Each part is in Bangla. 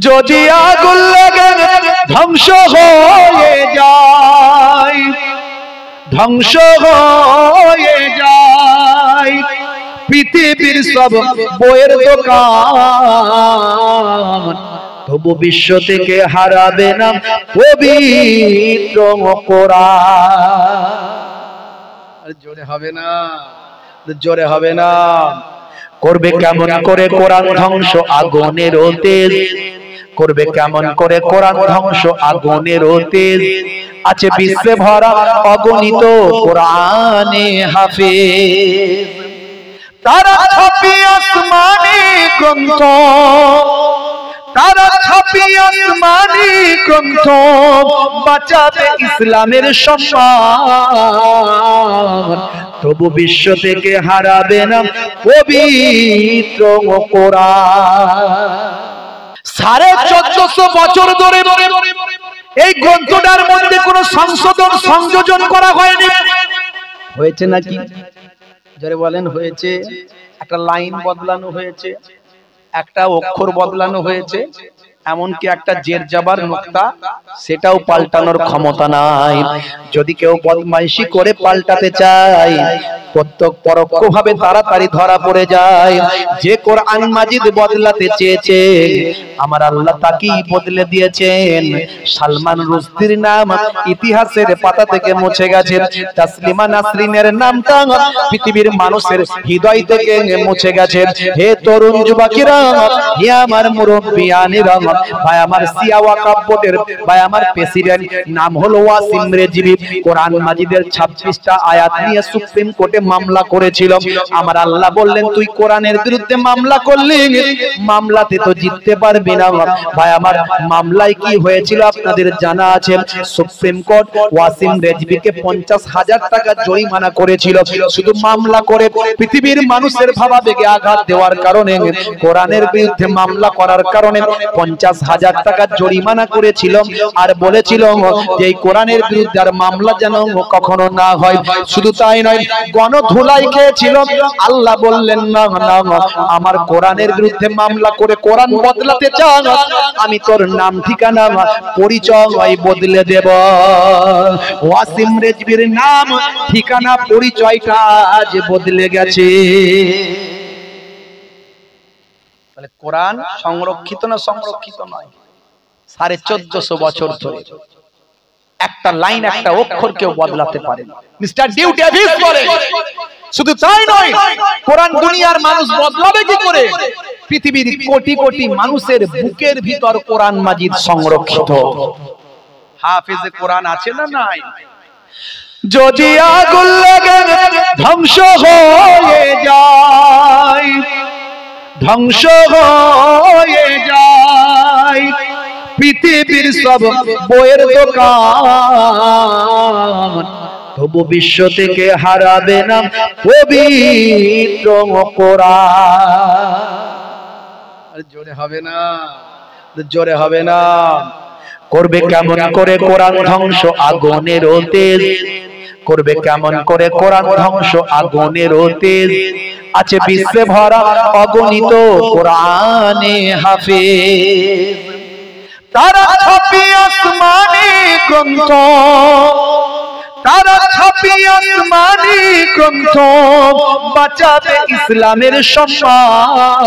যদি আগুন লাগে ধ্বংস হয়ে যায়, ধ্বংস হয়ে যায় পৃথিবীর সব বইয়ের দোকান, তবু বিশ্ব থেকে হারাবে না পবিত্র কোরআন। জোরে হবে না, জোরে হবে না। করবে কেমন করে কোরআন ধ্বংস আগুনের তেজ, করবে কেমন করে কোরআন ধ্বংস আগুনের তেজ, আছে বিশ্বে ভরা অগণিত কোরআনে হাফেজ। তারা ছাপিয়ে আসমানি গ্রন্থ, তারা ছাপিয়ে আসমানি গ্রন্থ, বাঁচাবে ইসলামের সম্মান, তবু বিশ্ব থেকে হারাবে না পবিত্র কোরআন। 1450 বছর ধরে এই গ্রন্থটার মধ্যে কোনো সংশোধন সংযোজন করা হয়নি। হয়েছে নাকি? যারা বলেন হয়েছে। একটা লাইন বদলানো হয়েছে, একটা অক্ষর বদলানো হয়েছে, এমনকি একটা জের জাবার নুক্তা সেটাও পাল্টানোর ক্ষমতা নাই। যদি কেউ বদমাইশি করে পাল্টাতে চায়, প্রত্যক্ষ পরোক্ষভাবে তাড়াতাড়ি ধরা পড়ে যায়। যে কোরআন মাজিদ বদলাতে চেয়েছে আমার আল্লাহ তাকেই বদলে দিয়েছেন। সালমান রুশদির নাম ইতিহাসের পাতা থেকে মুছে গেছে, তাসলিমা নাসরিনের নামটা পৃথিবীর মানুষের হৃদয় থেকে মুছে গেছে। হে তরুণ যুবকেরা, হে আমার মুরব্বিয়ানেরা, ভাই আমার সিয়াওয়া কাব্যের ভাই আমার প্রেসিডেন্ট নাম হলো ওয়াসিম রেজভি, কোরআন মাজিদের 26টা আয়াত নিয়ে সুপ্রিম কোর্টে মামলা করেছিল। আমার আল্লাহ বললেন তুই কোরআনের বিরুদ্ধে মামলা করলি, মামলাতে তো জিততে পারবি না। ভাই আমার মামলায় কি হয়েছিল আপনাদের জানা আছে? সুপ্রিম কোর্ট ওয়াসিম রেজভিকে 50,000 টাকা জরিমানা করেছিল, শুধু মামলা করে পৃথিবীর মানুষের ভাবাবেগে আঘাত দেওয়ার কারণে, কোরআনের বিরুদ্ধে মামলা করার কারণে 50,000 টাকা জরিমানা করেছিল। আর বলেছিল যে এই কোরআনের বিরুদ্ধে আর মামলা যেন কখনো না হয়। শুধু তাই নয়, গণধুলাই খেয়েছিল। আল্লাহ বললেন না না, আমার কোরআনের বিরুদ্ধে মামলা করে কোরআন বদলাতে চান, আমি তোর নাম ঠিকানা পরিচয় বদলে দেব। ওয়াসিম রেজভির নাম ঠিকানা পরিচয়টা আজ বদলে গেছে। তাহলে কোরআন সংরক্ষিত না সংরক্ষিত নয়? 1450 বছর ধরে একটা লাইন একটা অক্ষর কেউ বদলাতে পারে না। মিস্টার ডিউ ডেভিস বলে, শুধু তাই নয়, কোরআন দুনিয়ার মানুষ বদলাবে কি করে? পৃথিবীর কোটি কোটি মানুষের বুকের ভিতর কোরআন মাজিদ সংরক্ষিত। হাফেজে কোরআন আছে না নাই? যদি আগুন লাগে ধ্বংস হয়ে যায়, ধ্বংস হয়ে যায় পৃথিবীর সব বইয়ের দোকান, তবু বিশ্ব থেকে হারাবে না পবিত্র কোরআন। জোরে হবে না, জোরে হবে না। করবে কেমন করে কোরআন ধ্বংস আগুনের তেজ, করবে কেমন করে কোরআন ধ্বংস আগুনের তেজ, আছে বিশ্বে ভরা অগণিত কোরআনে হাফেজ। তারা ছাপিয়ে আসমানি গ্রন্থ, তারা ছাপিয়ে আসমানি গ্রন্থ, বাঁচাবে ইসলামের সম্মান,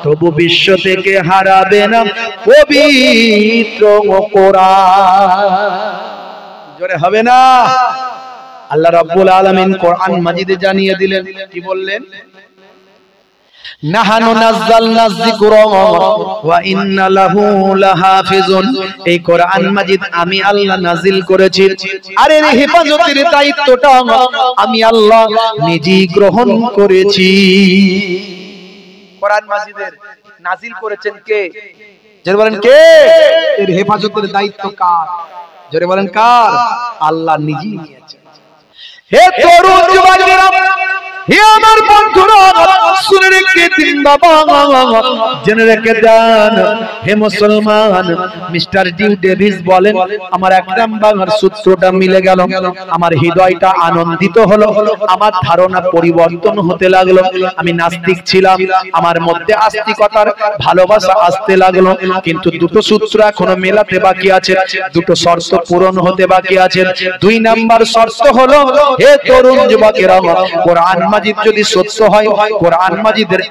তবু বিশ্ব থেকে হারাবে না পবিত্র কোরআন। জোরে হবে না? আল্লাহ রাব্বুল আলামিন কোরআন মাজিদে জানিয়ে দিলেন, কি বললেন? নাহানু নাযালনা যিকরা ওয়া ইন্না লাহু লাহাফিজুন। এই কোরআন মাজিদ আমি আল্লাহ নাজিল করেছি, আর এর হেফাজতের দায়িত্বটা আমি আল্লাহ নিজেই গ্রহণ করেছি। কোরআন মাজিদের নাজিল করেছেন কে? জোরে বলেন কে? এর হেফাজতের দায়িত্ব কার? জোরে বলেন কার? আল্লাহ নিজেই নিয়েছেন। হে তরুণ যুবকেরা, হে আমার বন্ধুরা, শুনে রেখে দিন বাবা, জেনে রেখে দেন হে মুসলমান। মিস্টার ডিউ ডেভিস বলেন, আমার এক নাম্বার সূত্রটা মিলে গেল, আমার হৃদয়টা আনন্দিত হলো, আমার ধারণা পরিবর্তন হতে লাগলো। আমি নাস্তিক ছিলাম, আমার মধ্যে আস্তিকতার ভালোবাসা আসতে লাগলো, কিন্তু দুটো সূত্র এখনো মেলাতে বাকি আছে, দুটো শর্ত পূরণ হতে বাকি আছে। 2 নাম্বার শর্ত হলো, হে তরুণ যুবকেরা, কোরআন মাজিদ যদি সত্য হয়, কোরআন মাজিদের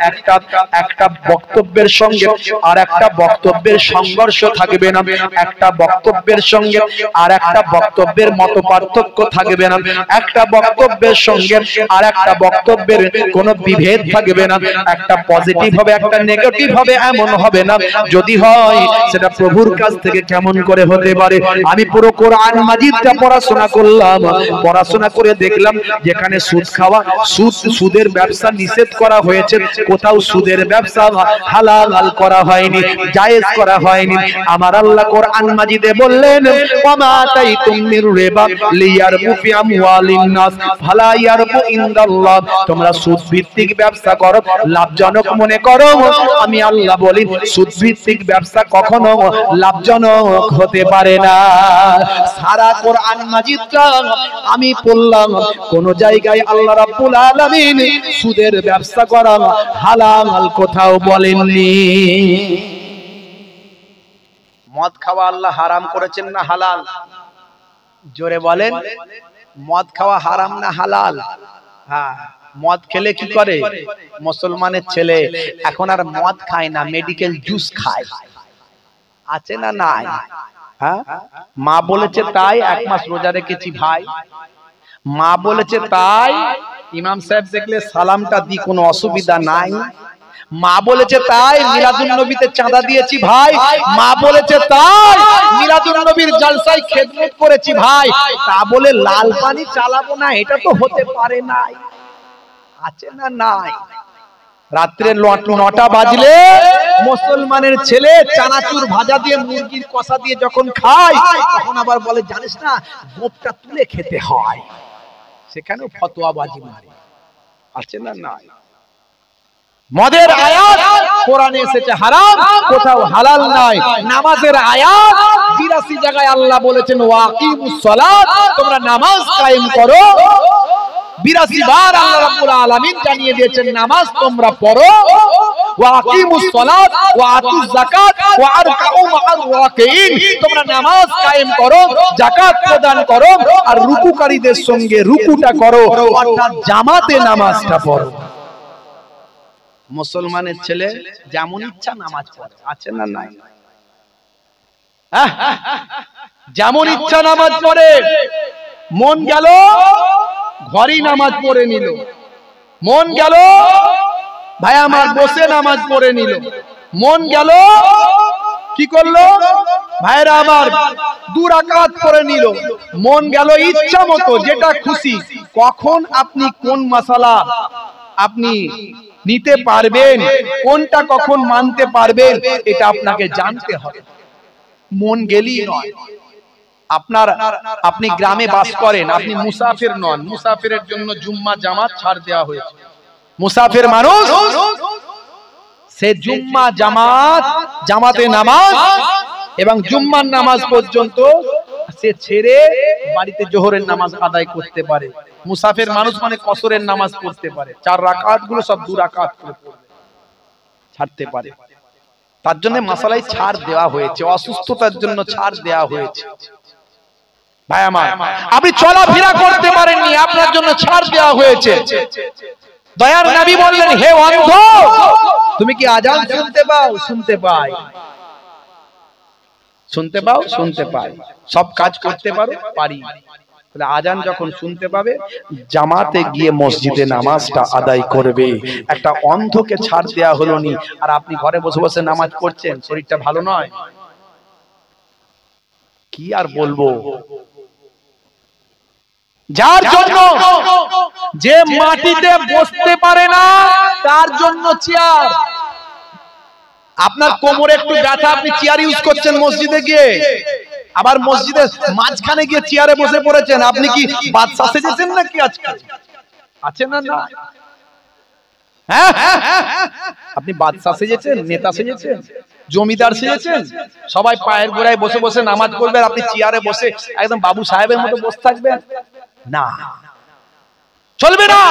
একটা বক্তব্যের সঙ্গে আর একটা বক্তব্যের সংঘর্ষ থাকবে না, একটা বক্তব্যের সঙ্গে আর একটা বক্তব্যের মত পার্থক্য থাকবে না, একটা বক্তব্যের সঙ্গে আর একটা বক্তব্যের কোনো বিভেদ থাকবে না, একটা পজিটিভ হবে একটা নেগেটিভ হবে এমন হবে না। যদি হয় সেটা প্রভুর কাছ থেকে কেমন করে হতে পারে? আমি পুরো কোরআন মাজিদটা পড়াশোনা করলাম, পড়াশোনা করে দেখলাম যেখানে সুদ খাওয়া, সুদের ব্যবসা নিষেধ করা হয়েছে, কোথাও সুদের ব্যবসা হালাল করা হয়নি, জায়েজ করা হয়নি। আমার আল্লাহ কোরআন মাজিদে বললেন, ওয়ামা আতাইতুম মির রিবা লিয়ারবু ফি আমওয়ালিন নাস ফালা ইয়ারবু ইনদাল্লাহ। তোমরা সুদ ভিত্তিক ব্যবসা করো, লাভজনক মনে করো, আমি আল্লাহ বলি সুদ ভিত্তিক ব্যবসা কখনো লাভজনক হতে পারে না। সারা কোরআন মাজিদটা আমি পড়লাম, কোন জায়গায় আল্লাহ রাব্বুল আলামিন সুদের ব্যবসা করা হালাল কোথাও বলেননি। মদ খাওয়া আল্লাহ হারাম করেছেন না হালাল? জোরে বলেন, মদ খাওয়া হারাম না হালাল? হ্যাঁ, মদ খেলে কি করে? মুসলমানের ছেলে এখন আর মদ খায় না, মেডিকেল জুস খায়, আছে না নাই? হ্যাঁ, মা বলেছে তাই 1 মাস রোজা রেখেছি ভাই, মা বলেছে তাই ইমাম সাহেব দেখলে সালামটা দি, কোনো অসুবিধা নাই। মা বলেছে তাই মিলাদুন নবীতে চাঁদা দিয়েছি ভাই, মা বলেছে তাই মিলাদুন নবীর জলসায় খেদমত করেছি ভাই, তা বলে লাল পানি চালাবো না, এটা তো হতে পারে না। আছে না নাই? রাত্রে 9টা বাজলে মুসলমানের ছেলে চানাচুর ভাজা দিয়ে মুরগির কষা দিয়ে যখন খায়, তখন আবার বলে জানিস না গোপটা তুলে খেতে হয়, সেখানেও ফতোয়াবাজি মারে। আছে না নাই? মদের আয়াত কোরআনে এসেছে হারাম, কোথাও হালাল নাই। নামাজের আয়াত 82 জায়গায় আল্লাহ বলেছেন ওয়াকিমুস সালাত, তোমরা নামাজ কায়েম করো। 82 বার আল্লাহ রাব্বুল আলামিন জানিয়ে দিয়েছেন নামাজ তোমরা পড়ো। ওয়াকিমুস সালাত ওয়া আতুজ যাকাত ওয়া আরকাউ মা'আর রাকিঈন, তোমরা নামাজ কায়েম করো, যাকাত প্রদান করো, আর রুকুকারীদের সঙ্গে রুকুটা করো, অর্থাৎ জামাতে নামাজটা পড়ো। মুসলমানের ছেলে যেমন ইচ্ছা নামাজ পড়ে, আছে না নাই? যেমন ইচ্ছা নামাজ পড়ে, মন গেল ঘরেই নামাজ পড়ে নিল, মন গেল ভাই আমার বসে নামাজ পড়ে নিল, মন গেল কি করলো ভাইরা আমার 2 রাকাত পড়ে নিল, মন গেল ইচ্ছা মতো যেটা খুশি। কখন আপনি কোন মাসালা আপনি নিতে পারবেন, কোনটা কখন মানতে পারবেন, এটা আপনাকে জানতে হবে, মন গেলেই নয়। আপনি গ্রামে বাস করেন, আপনি মুসাফির নন, মুসাফিরের জন্য জুম্মা জামাত ছাড় দেওয়া হয়েছে। মুসাফির মানুষ সে জুম্মা জামাতে নামাজ এবং জুম্মার নামাজ পর্যন্ত সে ছেড়ে বাড়িতে জোহরের নামাজ আদায় করতে পারে। মুসাফির মানুষ মানে কসরের নামাজ পড়তে পারে, 4 রাকাত গুলো সব 2 রাকাত করে ছাড়তে পারে। তার জন্য মাসালাই ছাড় দেওয়া হয়েছে, অসুস্থতার জন্য ছাড় দেওয়া হয়েছে। ভাই আমার, আপনি চলাফেরা করতে পারেননি, আপনার জন্য ছাড় দেওয়া হয়েছে। দয়ার নবী বললেন, হে অন্ধ, তুমি কি আজান শুনতে পাও? শুনতে পাই। শুনতে পাও? শুনতে পাই। সব কাজ করতে পারো? পারি। তাহলে আজান যখন শুনতে পাবে, জামাতে গিয়ে মসজিদে নামাজটা আদায় করবে। একটা অন্ধকে ছাড় দেওয়া হলো নি, আর আপনি ঘরে বসে বসে নামাজ পড়ছেন, শরীরটা ভালো নয়? কি আর বলবো। যার জন্য যে মাটিতে বসতে পারে না তার জন্য চেয়ার। আপনার কোমরে একটু ব্যথা, আপনি চেয়ার ইউজ করছেন মসজিদে গিয়ে, আবার মসজিদের মাঝখানে গিয়ে চেয়ারে বসে পড়েছেন। আপনি কি বাদশা সেজেছেন নাকি আজকে? আছে না না? হ্যাঁ, আপনি বাদশা সেজেছেন, নেতা সেজেছেন, জমিদার সেজেছেন, সবাই পায়ের গোড়ায় বসে বসে নামাজ পড়বেন, আপনি চেয়ারে বসে একদম বাবু সাহেবের মতো বসে থাকবেন? না, চলবে না।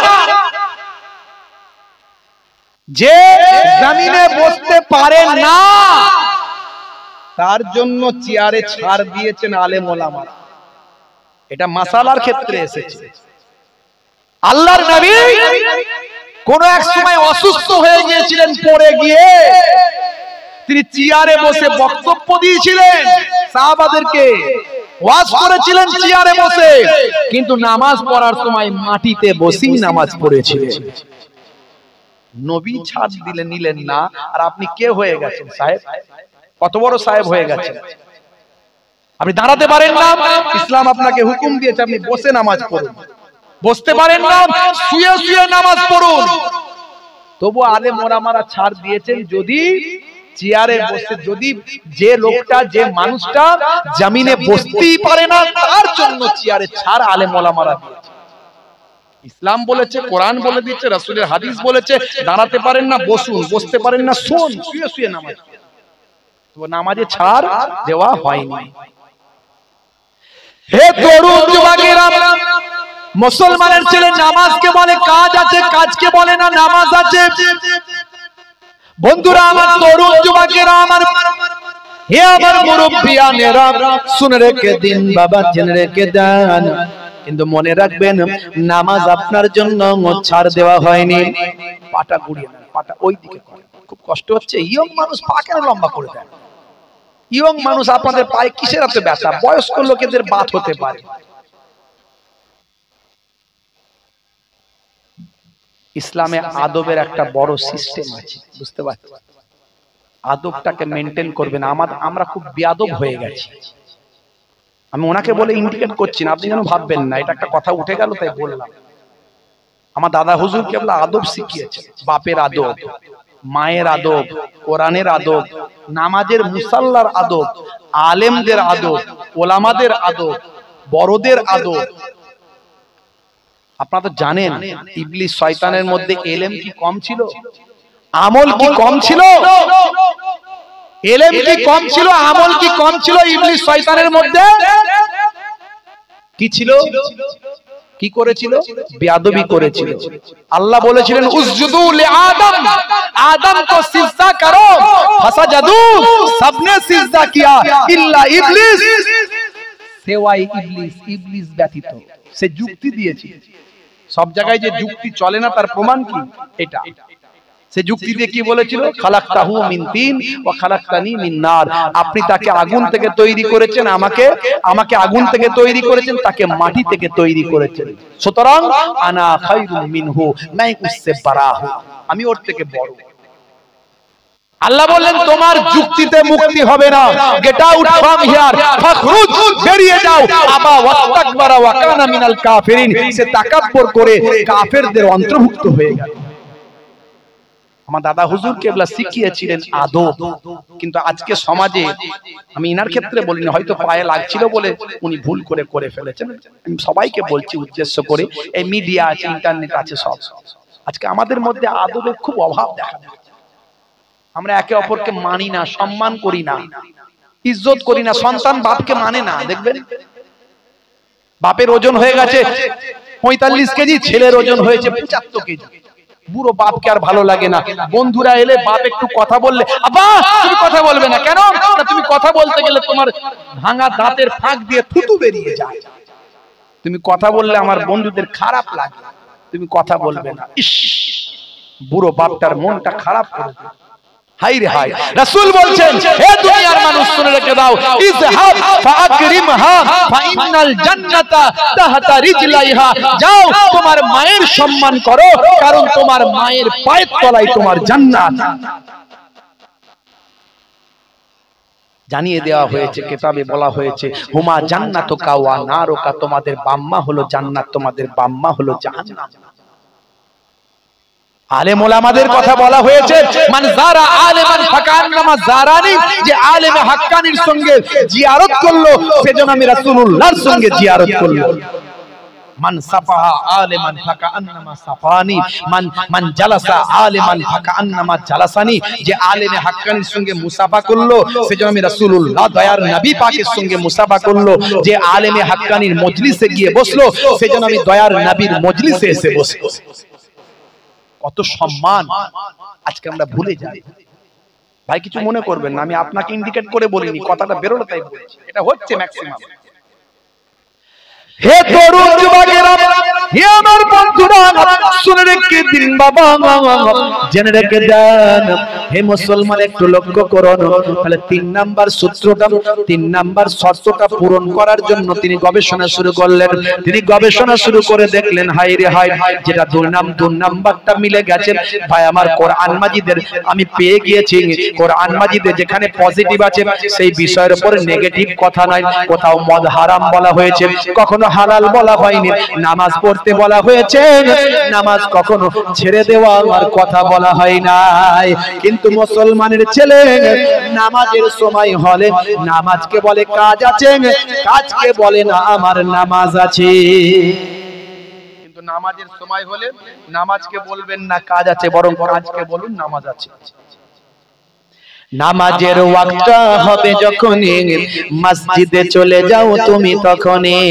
যে জমিনে বসতে পারে না তার জন্য চেয়ারে ছাড় দিয়েছেন আলেম ওলামারা। এটা মাসালার ক্ষেত্রে এসেছে। আল্লাহর নবী কোন এক সময় অসুস্থ হয়ে গিয়েছিলেন, পড়ে গিয়ে তিনি চেয়ারে বসে বক্তব্য দিয়েছিলেন, সাহাবাদেরকে ওয়াজ করেছিলেন চেয়ারে বসে, কিন্তু নামাজ পড়ার সময় মাটিতে বসেই নামাজ পড়েছিলেন। নবী ছাড় দিলেন, নিলেন না, আর আপনি কে হয়ে গেছেন সাহেব? কত বড় সাহেব হয়ে গেছেন? আপনি দাঁড়াতে পারেন না, ইসলাম আপনাকে হুকুম দিয়েছে আপনি বসে নামাজ পড়ুন। বসতে পারেন না, শুয়ে শুয়ে নামাজ পড়ুন। তবু আলেম ওলামারা ছাড় দিয়েছেন, যদি চেয়ারে বসে, যদি যে লোকটা, যে মানুষটা জমিনে বসতেই পারে না তার জন্য চেয়ারে ছাড় আলেম ওলামারা দিয়েছে। ইসলাম বলেছে, কোরআন বলে দিচ্ছে, রাসূলের হাদিস বলেছে, দাঁড়াতে পারেন না বসুন, বসতে পারেন না শুন, শুয়ে শুয়ে নামাজ। তো নামাজে ছাড় দেওয়া হয়নি। হে তরুণ যুবকেরা, মুসলমানের ছেলে নামাজকে বলে কাজ আছে, কাজকে বলে না নামাজ আছে। বন্ধুরা আমার, তরুণ যুবকেরা আমার, হে আমার মুরব্বিয়ানেরা, শুনে রেখে দিন বাবা, জেনে রেখে দেন, কিন্তু মনে রাখবেন নামাজ আপনার জন্য ছাড় দেওয়া হয়নি। পাটা ঘুরিয়ে নেন, পাটা ওই দিকে করেন, খুব কষ্ট হচ্ছে। ইয়ং মানুষ পা কেন লম্বা করে দেন? ইয়ং মানুষ আপনাদের পায়ে কিসের এত ব্যথা? বয়স্ক লোকেদের বাত হতে পারে। ইসলামে আদবের একটা বড় সিস্টেম আছে, বুঝতে পারছেন? আদবটাকে মেনটেন করবেন। আমরা খুব বেয়াদব হয়ে গেছি। আমি ওনাকে বলে ইন্ডিকেট করছি না, আপনি যেন ভাববেন না, এটা একটা কথা উঠে গেল তাই বললাম। আমার দাদা হুজুর কেবল আদব শিখিয়েছে, বাপের আদব, মায়ের আদব, কোরআনের আদব, নামাজের মুসাল্লার আদব, আলেমদের আদব, ওলামাদের আদব, বড়দের আদব। আপনারা তো জানেন ইবলিস শয়তানের মধ্যে এলেম কি কম ছিল? আমল কি কম ছিল? এলেম কি কম ছিল? আমল কি কম ছিল? ইবলিস শয়তানের মধ্যে কি ছিল? কি করেছিল? বেয়াদবি করেছিল। আল্লাহ বলেছিলেন উসজুদু লিআদম, আদম को সিজদা করো, ফাসাজাদু, सबने সিজদা কিয়া ইল্লা ইবলিস, সেওয়াই ইবলিস, ইবলিস ব্যতীত। সে যুক্তি দিয়েছে। সব জায়গায় যে যুক্তি চলে না তার প্রমাণ কি? এটা। সে যুক্তি দিয়ে কি বলেছিল? খালাকতাহু মিন তিন ওয়া খালাকতানি মিন নার। আপনি তাকে আগুন থেকে তৈরি করেছেন, আমাকে আগুন থেকে তৈরি করেছেন, তাকে মাটি থেকে তৈরি করেছেন। সুতরাং আনা খায়রুম মিনহু, मैं उससे बड़ा हूं, আমি ওর থেকে বড়। আল্লাহ বললেন তোমার যুক্তিতে মুক্তি হবে না, গেট আউট ফ্রম হিয়ার, ফাখরুজ, বেরিয়ে যাও। আবা ওয়াস্তাকবারা ওয়া কানা মিনাল কাফিরিন, সে তাকাব্বুর করে কাফেরদের অন্তর্ভুক্ত হয়ে গেল। আমার দাদা হুজুর কেবলা শিখিয়েছিলেন আদব, কিন্তু আজকে সমাজে, আমি ইনার ক্ষেত্রে বলিনি, হয়তো পায়ে লাগছিল বলে উনি ভুল করে ফেলেছেন। আমি সবাইকে বলছি উদ্দেশ্য করে, এই মিডিয়া আছে, ইন্টারনেট আছে, সব আজকে আমাদের মধ্যে আদবের খুব অভাব দেখা যায়। আমরা একে অপরকে মানি না, সম্মান করি না, ইজ্জত করি না। সন্তান বাপকে মানে না, দেখবেন বাপের ওজন হয়ে গেছে 45 কেজি, ছেলের ওজন হয়েছে 75 কেজি। বুড়ো বাপকে আর ভালো লাগে না। বন্ধুরা এলে বাপ একটু কথা বললে, আব্বা তুমি কথা বলবে না কেন? তুমি কথা বলতে গেলে তোমার ভাঙা দাঁতের ফাঁক দিয়ে থুতু বেরিয়ে যায়। তুমি কথা বললে আমার বন্ধুদের খারাপ লাগে, তুমি কথা বলবে না। ইস, বুড়ো বাপটার মনটা খারাপ করে দেয়। হাই রে হাই, রাসূল বলছেন হে দুনিয়ার মানুষ শুনে রেখে দাও, ইযহাব ফাআকরিমহা ফাইনাল জান্নাতা তাহতা রিজলাইহা, যাও তোমার মায়ের সম্মান করো, কারণ তোমার মায়ের পায়ের তলায় তোমার জান্নাত। জানিয়ে দেওয়া হয়েছে, কিতাবে বলা হয়েছে হুমা জান্নাতুকা ওয়া নারুকা, তোমাদের বাম্মা হলো জান্নাত, তোমাদের বাম্মা হলো জাহান্নাম। আলেম ওলামাদের কথা বলা হয়েছে, মান যারা আলেমান ফাকান্নামা যারানি, যে আলেমে হাক্কানির সঙ্গে জিয়ারত করলো সেজন্য আমি রাসূলুল্লাহর সঙ্গে জিয়ারত করলো। মান সাফাহা আলিমান ফাকান্নামা সাফানি, মান জালাসা আলিমান ফাকান্নামা জালাসানি। যে আলেমে হাক্কানির সঙ্গে মুসাফা করলো সেজন্য আমি রাসূলুল্লাহ দয়ার নবী পাকের সঙ্গে মুসাফা করলো। যে আলেমে হাক্কানির মজলিসে গিয়ে বসলো সেজন্য আমি দয়ার নবীর মজলিসে এসে বসলো। কত সম্মান আজকে আমরা ভুলে যাই। ভাই কিছু মনে করবেন না, আমি আপনাকে ইন্ডিকেট করে বলিনি, কথাটা বেরোলো তাই বলেছি। এটা হচ্ছে ম্যাক্সিমাম। হে তরুণ যুবকেরা, হে আমার বন্ধুরা, শুনে রেখে দিন বাবা, জেনে রেখে দেন। হে মুসলমান একটু লক্ষ্য করুন। তাহলে 3 নাম্বার সূত্রটা, 3 নাম্বার শর্তটা পূরণ করার জন্য তিনি গবেষণা শুরু করলেন। তিনি গবেষণা শুরু করে দেখলেন হাই রে হাই, যেটা 2 নাম্বারটা মিলে গেছে। ভাই আমার কোরআন মাজিদের আমি পেয়ে গিয়েছি, কোরআন মাজিদে যেখানে পজিটিভ আছে সেই বিষয়ের উপর নেগেটিভ কথা নয়। কোথাও মদ হারাম বলা হয়েছে, কখনো হালাল বলা হয়নি। নামাজ পড়তে বলা হয়েছে, নামাজ কখনো ছেড়ে দেওয়া আর কথা বলা হয় নাই। কিন্তু মুসলমানের ছেলে নামাজের সময় হলে নামাজকে বলে কাজ আছে, কাজকে বলে না আমার নামাজ আছে। কিন্তু নামাজের সময় হলে নামাজকে বলবেন না কাজ আছে, বরং কাজকে বলুন নামাজ আছে। নামাজের ওয়াক্তটা হবে যখনই মসজিদে চলে যাও তুমি তখনই।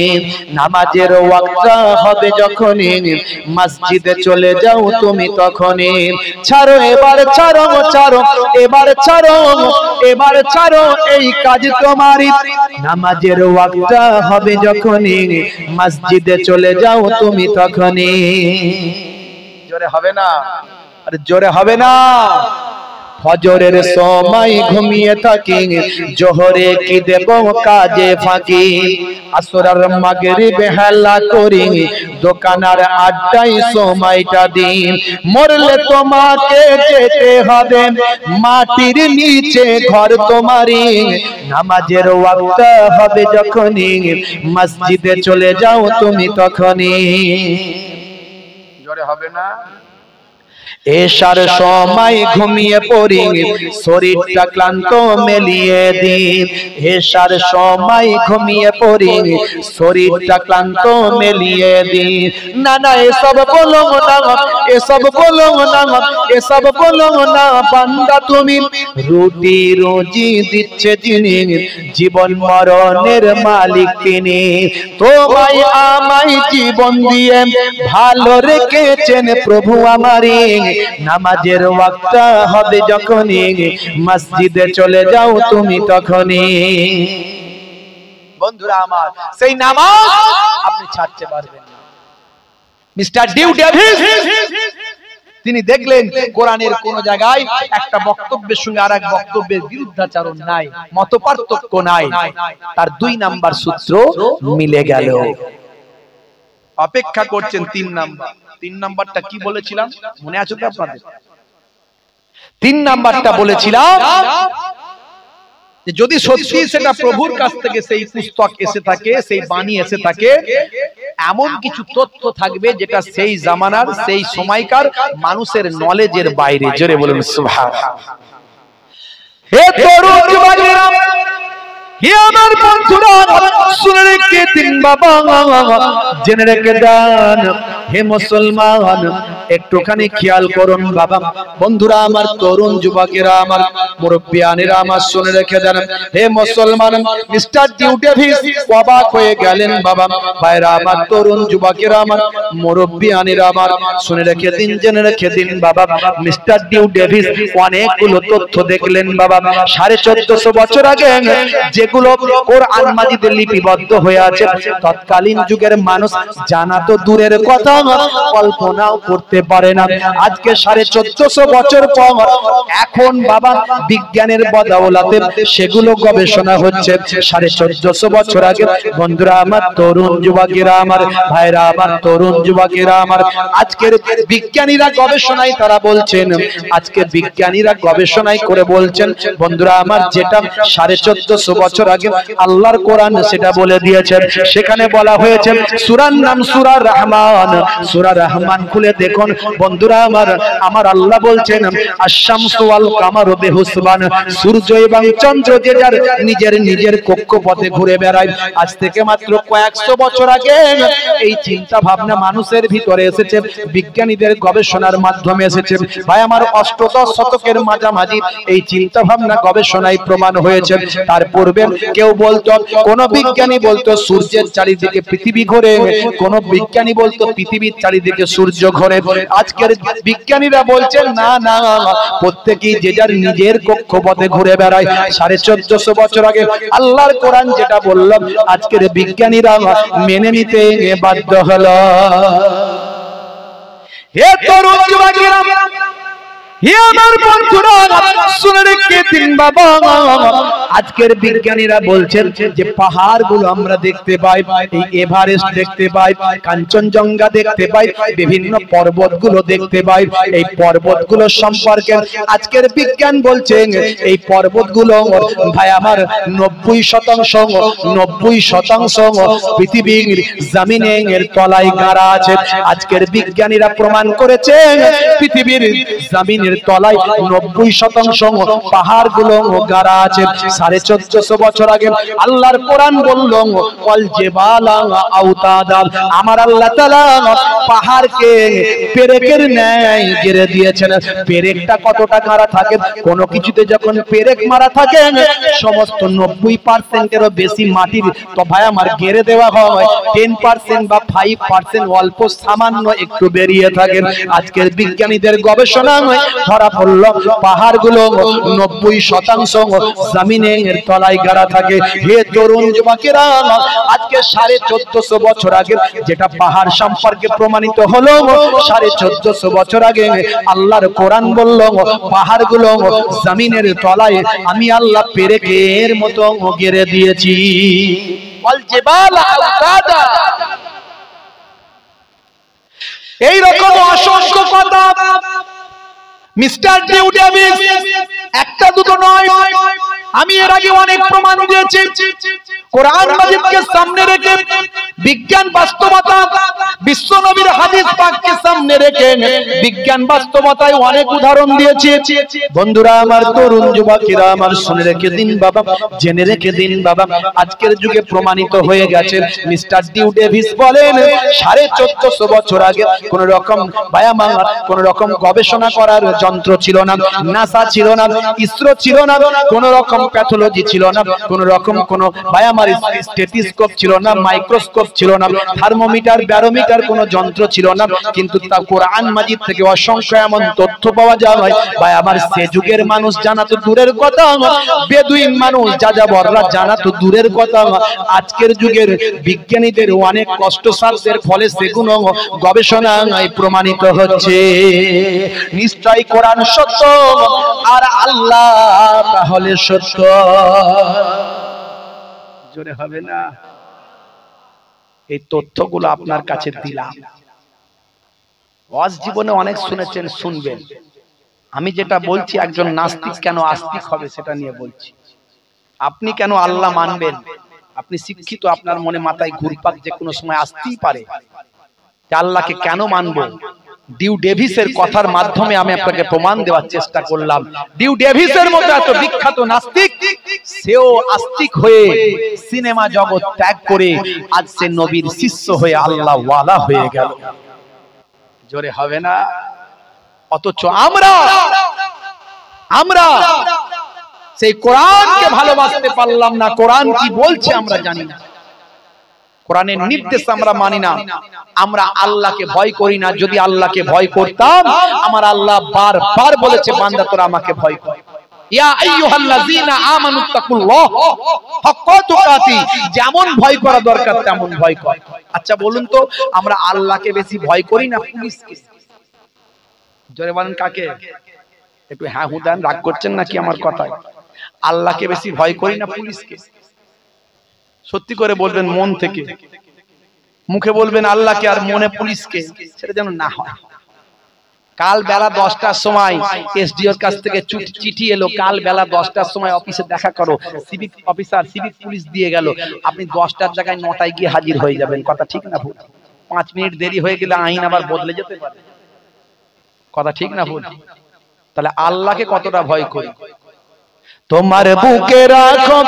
নামাজের ওয়াক্তটা হবে যখনই মসজিদে চলে যাও তুমি তখনই। ছাড়ো এবার ছাড়ো, ছাড়ো এবার ছাড়ো, এবার ছাড়ো এই কাজ তোমারই। নামাজের ওয়াক্তটা হবে যখনই মসজিদে চলে যাও তুমি তখনই। জোরে হবে না? আরে জোরে হবে না? ফজরের সময় ঘুমিয়ে থাকি, জোহরে কি দেব কাজে ফাঁকি। আসর আর মাগরিব হেলা করি, দোকানার আড্ডায় সময়টা দিন। মরলে তোমাকে যেতে হবে মাটির নিচে ঘর তোমারই। নামাজের ওয়াক্ত হবে যখনই মসজিদে চলে যাও তুমি তখনই। জোরে হবে না? এশার সময় ঘুমিয়ে পড়ি, শরীরটা ক্লান্ত মেলিয়ে দিন। এশার সময় ঘুমিয়ে পড়ি, শরীরটা ক্লান্ত মেলিয়ে দিন। না না এসব বলো না, এসব বলো না, এসব বলো না বান্দা তুমি। রুটি রুজি দিচ্ছে যিনি, জীবন মরণের মালিক তিনি। তোমায় আমায় জীবন দিয়ে ভালো রেখেছেন প্রভু আমারই। নামাজের ওয়াক্তটা হবে যখনই মসজিদে চলে যাও তুমি তখনই। বন্ধুরা আমার, সেই নামাজ আপনি ছাড়তে পারবেন না। মিস্টার ডিউ ডেভিস তিনি দেখলেন কোরআনের কোন জায়গায় একটা বক্তব্যের সঙ্গে আরেক বক্তব্যের বিরুদ্ধাচরণ নাই, মতপার্থক্য নাই। তার 2 নাম্বার সূত্র মিলে গেল। অপেক্ষা করছেন 3 নাম্বার। 3 নাম্বারটা কি বলেছিলাম মনে আছে তো আপনাদের? 3 নাম্বারটা বলেছিলাম যে যদি সত্যি সেটা প্রভুর কাছ থেকে সেই পুস্তক এসে থাকে, সেই বাণী এসে থাকে, এমন কিছু তথ্য থাকবে যেটা সেই জামানার সেই সময়কার মানুষের নলেজের বাইরে। জোরে বলুন সুবহানাল্লাহ। হে তরুণ যুবকেরা, হে আমার বন্ধুরা, শুনে রেখে দিন বাবা, জেনে রেখে দেন। হে মুসলমান একটুখানি খেয়াল করুন বাবা, বন্ধুরা আমার, তরুণ যুবকেরা আমার, মুরব্বিয়ানেরা আমার, শুনে রেখে দেন। হে মুসলমান, মিস্টার ডিউ ডেভিস অবাক হয়ে গেলেন বাবা। ভাইরা আমার, তরুণ যুবকেরা আমার, মুরব্বিয়ানেরা আমার, শুনে রেখে দিন, জেনে রেখে দিন বাবা। মিস্টার ডিউ ডেভিস অনেকগুলো তথ্য দেখলেন বাবা। 1450 বছর আগে যেগুলো কোরআন মাজিদে লিপিবদ্ধ হয়ে আছে, তৎকালীন যুগের মানুষ জানা তো দূরের কথা, কল্পনাও করতে পারে না। আজকে 1450 বছর পর এখন বাবা বিজ্ঞানের বদৌলতে সেগুলো গবেষণা হচ্ছে। 1450 বছর আগে বন্ধুরা আমার, তরুণ যুবকেরা আমার, ভাইরা আমার, তরুণ যুবকেরা আমার, আজকের বিজ্ঞানীরা গবেষণায় তারা বলছেন, আজকে বিজ্ঞানীরা গবেষণায় করে বলছেন বন্ধুরা আমার, যেটা 1450 বছর আগে আল্লাহর কোরআন সেটা বলে দিয়েছেন। সেখানে বলা হয়েছে, সূরার নাম সূরা রহমান। সূরা রহমান খুলে দেখুন দেখুন বন্ধুরা আমার, আমার আল্লাহ বলছেন আশ-শামসু ওয়াল কামারু বিহুসবান, সূর্য এবং চন্দ্র যে যার নিজের নিজের কক্ষপথে ঘুরে বেড়ায়। আজ থেকে মাত্র কয়েকশো বছর আগে এই চিন্তা ভাবনা মানুষের ভিতরে এসেছে, বিজ্ঞানীদের গবেষণার মাধ্যমে এসেছে। ভাই আমার অষ্টদশ শতকের মাঝামাঝি এই চিন্তা ভাবনা গবেষণায় প্রমাণ হয়েছে। তার পূর্বে কেউ বলতো, কোন বিজ্ঞানী বলতো সূর্যের চারিদিকে পৃথিবী ঘোরে, কোন বিজ্ঞানী বলতো পৃথিবীর চারিদিকে সূর্য ঘোরে। আজকের বিজ্ঞানীরা বলছেন না না, প্রত্যেকেই যে যার নিজের কক্ষপথে ঘুরে বেড়ায়। 1450 বছর আগে আল্লাহর কোরআন যেটা বলল, আজকের বিজ্ঞানীরা মেনে নিতে বাধ্য হলো। হে তরুণ যুবকেরা, হে আমার বন্ধুরা, শুনে রেখে দিন বাবা, আজকের বিজ্ঞানীরা বলছেন যে পাহাড়গুলো আমরা দেখতে পাই, এই এভারেস্ট দেখতে পাই, কাঞ্চনজঙ্ঘা দেখতে পাই, বিভিন্ন পর্বতগুলো দেখতে পাই। এই পর্বতগুলো সম্পর্কে আজকের বিজ্ঞান বলছেন এই পর্বতগুলো ভাই আমার 90% পৃথিবীর জমিনের তলায় গাড়া আছে। আজকের বিজ্ঞানীরা প্রমাণ করেছেন পৃথিবীর জমিনের তলায় 90% পাহাড়গুলো গাড়া আছে। 1450 বছর আগে আল্লাহর কোরআন বলল ওয়াল জিবালা আওতাদা, আমার আল্লাহ তাআলা পাহাড়কে পেরেকের ন্যায় গেড়ে দিয়েছেন। পেরেকটা কতটা গাড়া থাকে, কোন কিছুতে যখন পেরেক মারা থাকে সমস্ত 90% এরও বেশি মাটির তো ভাই আমার গেড়ে দেওয়া হয়, 10% বা 5% অল্প সামান্য একটু বেরিয়ে থাকে। আজকের বিজ্ঞানীদের গবেষণা ধরা পড়ল পাহাড়গুলো 90% জমিনের তলায় গাড়া থাকে। হে তরুণ যুবকেরা, আজকে 1450 বছর আগে যেটা পাহাড় সম্পর্কে প্রমাণিত হলো, 1450 বছর আগে আল্লাহর কোরআন বলল পাহাড়গুলো জমিনের তলায় আমি আল্লাহ পেরেকের মতো গেড়ে দিয়েছি। ওয়াল জিবালা আওতাদা, এই রকম অসংখ্য কথা মিস্টার ডিউ ডেভিস একটা দুটো নয়, আমি এর আগে অনেক প্রমাণ দিয়েছি। কোরআন মাজিদকে সামনে রেখে, বিজ্ঞান বাস্তবতা, বিশ্ব নবীর হাদিস পাককে সামনে রেখে বিজ্ঞান বাস্তবতায় অনেক উদাহরণ দিয়েছি। বন্ধুরা আমার, তরুণ যুবকেরা আমার, শুনে রেখে দিন বাবা, জেনে রেখে দিন বাবা, আজকের যুগে প্রমাণিত হয়ে গেছে। মিস্টার ডিউ ডেভিস বলেন 1450 বছর আগে কোন রকম বায়ামা, কোন রকম গবেষণা করার যন্ত্র ছিল না, নাসা ছিল না, ইসরো ছিল না, কোন রকম প্যাথোলজি ছিল না, কোন রকম কোন বায়ামার স্টেথোস্কোপ ছিল না, মাইক্রোস্কোপ ছিল না, থার্মোমিটার, ব্যারোমিটার কোন যন্ত্র ছিল না। কিন্তু তা কোরআন মাজিদ থেকে অসংখ্য এমন তথ্য পাওয়া যায় ভাই আমার, সে যুগের মানুষ জানা তো দূরের কথা, বেদুইন মানুষ যাযাবররা জানা তো দূরের কথা, আজকের যুগের বিজ্ঞানীদের অনেক কষ্টসাধ্যের ফলে সেগুলো গবেষণায় প্রমাণিত হচ্ছে। নিশ্চয় কোরআন সত্য আর আল্লাহ তাহলে সত্য। জোরে হবে না? এই তথ্যগুলো আপনার কাছে দিলাম। ওয়াজ জীবনে অনেক শুনেছেন, শুনবেন। আমি যেটা বলছি একজন নাস্তিক কেন আস্তিক হবে সেটা নিয়ে বলছি। আপনি কেন আল্লাহ মানবেন? আপনি শিক্ষিত, আপনার মনে মাথায় ঘুরপাক যে কোনো সময় আসতেই পারে, আল্লাহকে কেন মানবো? ডিউ ডেভিসের কথার মাধ্যমে আমি আপনাকে প্রমাণ দেওয়ার চেষ্টা করলাম। ডিউ ডেভিসের মতো এত বিখ্যাত নাস্তিক, সেও আস্তিক হয়ে সিনেমা জগৎ ত্যাগ করে আজ সে নবীর শিষ্য হয়ে আল্লাহ ওয়ালা হয়ে গেল। জোরে হবে না? অথচ আমরা সেই কোরআনকে ভালোবাসতে পারলাম না। কোরআন কি বলছে আমরা জানি না, কোরআনের নির্দেশ আমরা মানি না, আমরা আল্লাহকে ভয় করি না। যদি আল্লাহকে ভয় করতাম, আমার আল্লাহ বারবার বলেছে বান্দা তোরা আমাকে ভয় কর, ইয়া আইয়ুহাল্লাযীনা আমানুত্তাকুল্লাহ হাক্কা তুকাতি, যেমন ভয় করা দরকার তেমন ভয় কর। আচ্ছা বলুন তো, আমরা আল্লাহকে বেশি ভয় করি না পুলিশকে? জোরে বলেন কাকে? একটু হ্যাঁ হুদান, রাগ করছেন নাকি আমার কথায়? আল্লাহকে বেশি ভয় করি না পুলিশকে? সত্যি করে বলবেন মন থেকে, মুখে বলবেন আল্লাহকে আর মনে পুলিশকে, সেটা যেন না হয়। কাল বেলা 10টার সময় এসডিওর কাছ থেকে চিঠি এলো, কাল বেলা 10টার সময় অফিসে দেখা করো, সিভিক অফিসার, সিভিক পুলিশ দিয়ে গেল, আপনি 10টার জায়গায় 9টায় গিয়ে হাজির হয়ে যাবেন। কথা ঠিক না ভুল? 5 মিনিট দেরি হয়ে গেলে আইন আবার বদলে যেতে পারে। কথা ঠিক না ভুল? তাহলে আল্লাহকে কতটা ভয় করি? তোমার বুকে রাখো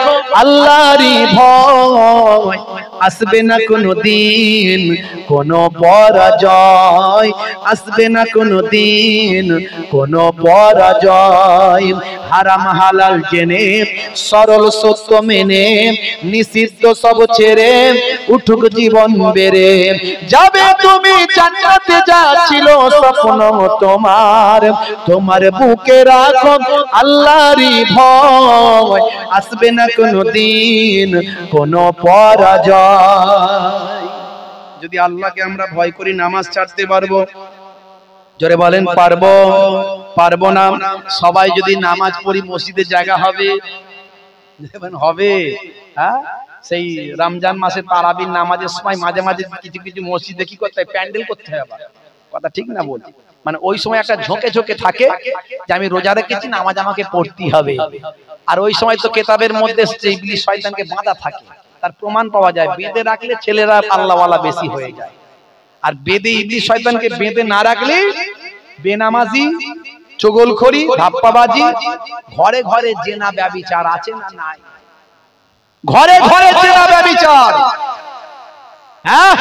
আল্লাহরই ভয়, আসবে না কোনো দিন কোনো পরাজয়, আসবে না কোনো দিন কোনো পরাজয়। হারাম হালাল জেনে সরল সত্য মেনে নিষিদ্ধ সব ছেড়ে উঠুক জীবন বেড়ে যাবে তুমি জান্নাতে, যা ছিল স্বপ্ন তোমার। তোমার বুকে রাখো আল্লাহরই ভয়, আসবে না কোনো দিন কোনো পরাজয়। যদি আল্লাহকে আমরা ভয় করি নামাজ ছাড়তে পারবো? জোরে বলেন পারবো? পারবো না। সবাই যদি নামাজ পড়ি মসজিদে জায়গা হবে? হবে। হ্যাঁ, সেই রমজান মাসে তারাবির নামাজের সময় মাঝে মাঝে কিছু কিছু মসজিদে কি করতে হয়, প্যান্ডেল করতে হয় আবার। কথা ঠিক না বল? মানে ওই সময় একটা ঝোঁকে ঝোঁকে থাকে যে আমি রোজা রেখেছি, নামাজ আমাকে পড়তেই হবে। আর ওই সময় তো কেতাবের মধ্যে ইবলিস শয়তানকে বাঁধা থাকে, তার প্রমাণ পাওয়া যায়। বেঁধে রাখলে ছেলেরা আল্লাহওয়ালা বেশি হয়ে যায়, আর বেঁধে ইবলিস শয়তানকে বেঁধে না রাখলে বেনামাজি, চগলখড়ি, ধাপ্পাবাজি, ঘরে ঘরে জেনা ব্যভিচার আছে না নাই? ঘরে ঘরে জেনা ব্যভিচার। হ্যাঁ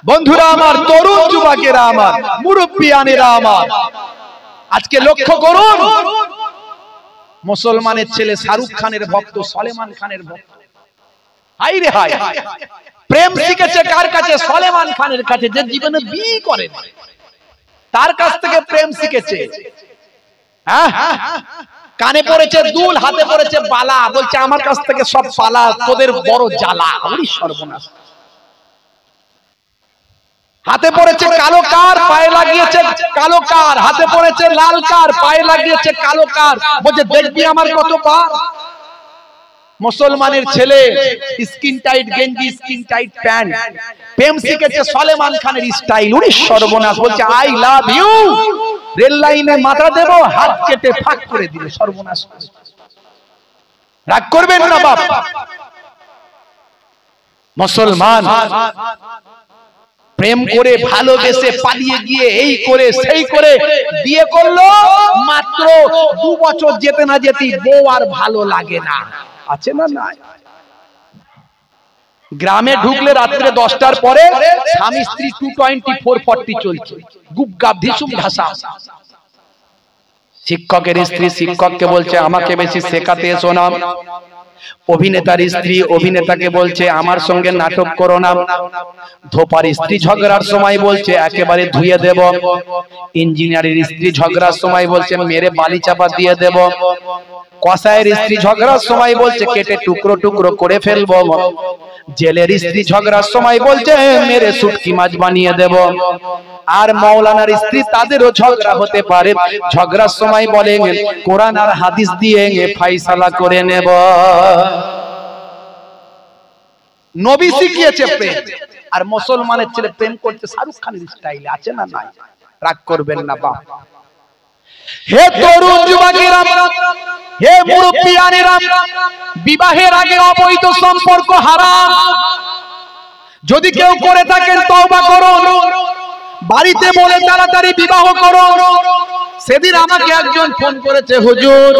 বন্ধুরা আমার, তরুণ যুবকেরা আমার, মুরব্বিয়ানেরা আমার, আজকে লক্ষ্য করুন, মুসলমানের ছেলে শাহরুখ খানের ভক্ত, সলেমান খানের ভক্ত। হাই রে হাই, প্রেম শিখেছে কার কাছে? সলেমান খানের কাছে, যে জীবনে বিয়ে করে তার কাছ থেকে প্রেম শিখেছে। হ্যাঁ, কানে পড়েছে দুল, হাতে পড়েছে বালা, বলছে আমার কাছ থেকে সব পালা, তোদের বড় জ্বালা। সর্বনাশ। হাতে পড়েছে কালো কার, পায়ে লাগিয়েছে কালো কার, হাতে পড়েছে লাল কার, পায়ে লাগিয়েছে কালো কার, বলছে দেখবি আমার কত পার। মুসলমানের ছেলে স্কিন টাইট গেঞ্জি, স্কিন টাইট প্যান্ট, প্রেম শিখেছে সলেমান খানের স্টাইল। উনি সর্বনাশ, বলছে আই লাভ ইউ, রেল লাইনে মাথা দেব, হাত কেটে ফাঁক করে দিল। সর্বনাশ। রাগ করবেন না বাপ। মুসলমান প্রেম করে ভালোবেসে পালিয়ে গিয়ে এই করে সেই করে বিয়ে করলো, মাত্র 2 বছর যেতে না যেতেই বউ আর ভালো লাগে না। আছে না নাই? গ্রামে ঢুকলে রাত্রে 10টার পরে স্বামী স্ত্রী 224-40 চলছে, গুপগাপ ধিসুম ধাসা। শিক্ষকের স্ত্রী শিক্ষককে বলছে আমাকে বেশি শেখাতে এসো না। অভিনেতার স্ত্রী অভিনেতাকে বলছে আমার সঙ্গে নাটক করো না। ধোপার স্ত্রী ঝগড়ার সময় বলছে একেবারে ধুয়ে দেব। ইঞ্জিনিয়ারের স্ত্রী ঝগড়ার সময় বলছে মেরে বালি চাপা দিয়ে দেব। কসাইয়ের স্ত্রী ঝগড়ার সময় বলছে কেটে টুকরো টুকরো করে ফেলবো। জেলের স্ত্রী ঝগড়ার সময় বলছে মেরে শুটকি মাছ বানিয়ে দেব। আর মাওলানার স্ত্রী তাদেরও ঝগড়া হতে পারে, ঝগড়ার সময় বলেন কোরআন আর হাদিস দিয়ে ফাইসালা করে নেব। নবী শিখিয়েছে প্রেম, আর মুসলমানের ছেলে প্রেম করতে শাহরুখ খানের স্টাইলে। আছে না নাই? রাগ করবেন না বাপ। হে তরুণ যুবকেরা, হে মুরব্বিয়ানেরা, বিবাহের আগে অবৈধ সম্পর্ক হারাম। যদি কেউ করে থাকেন তওবা করুন, বাড়িতে বলে তাড়াতাড়ি বিবাহ করুন। সেদিন আমাকে একজন ফোন করেছে, হুজুর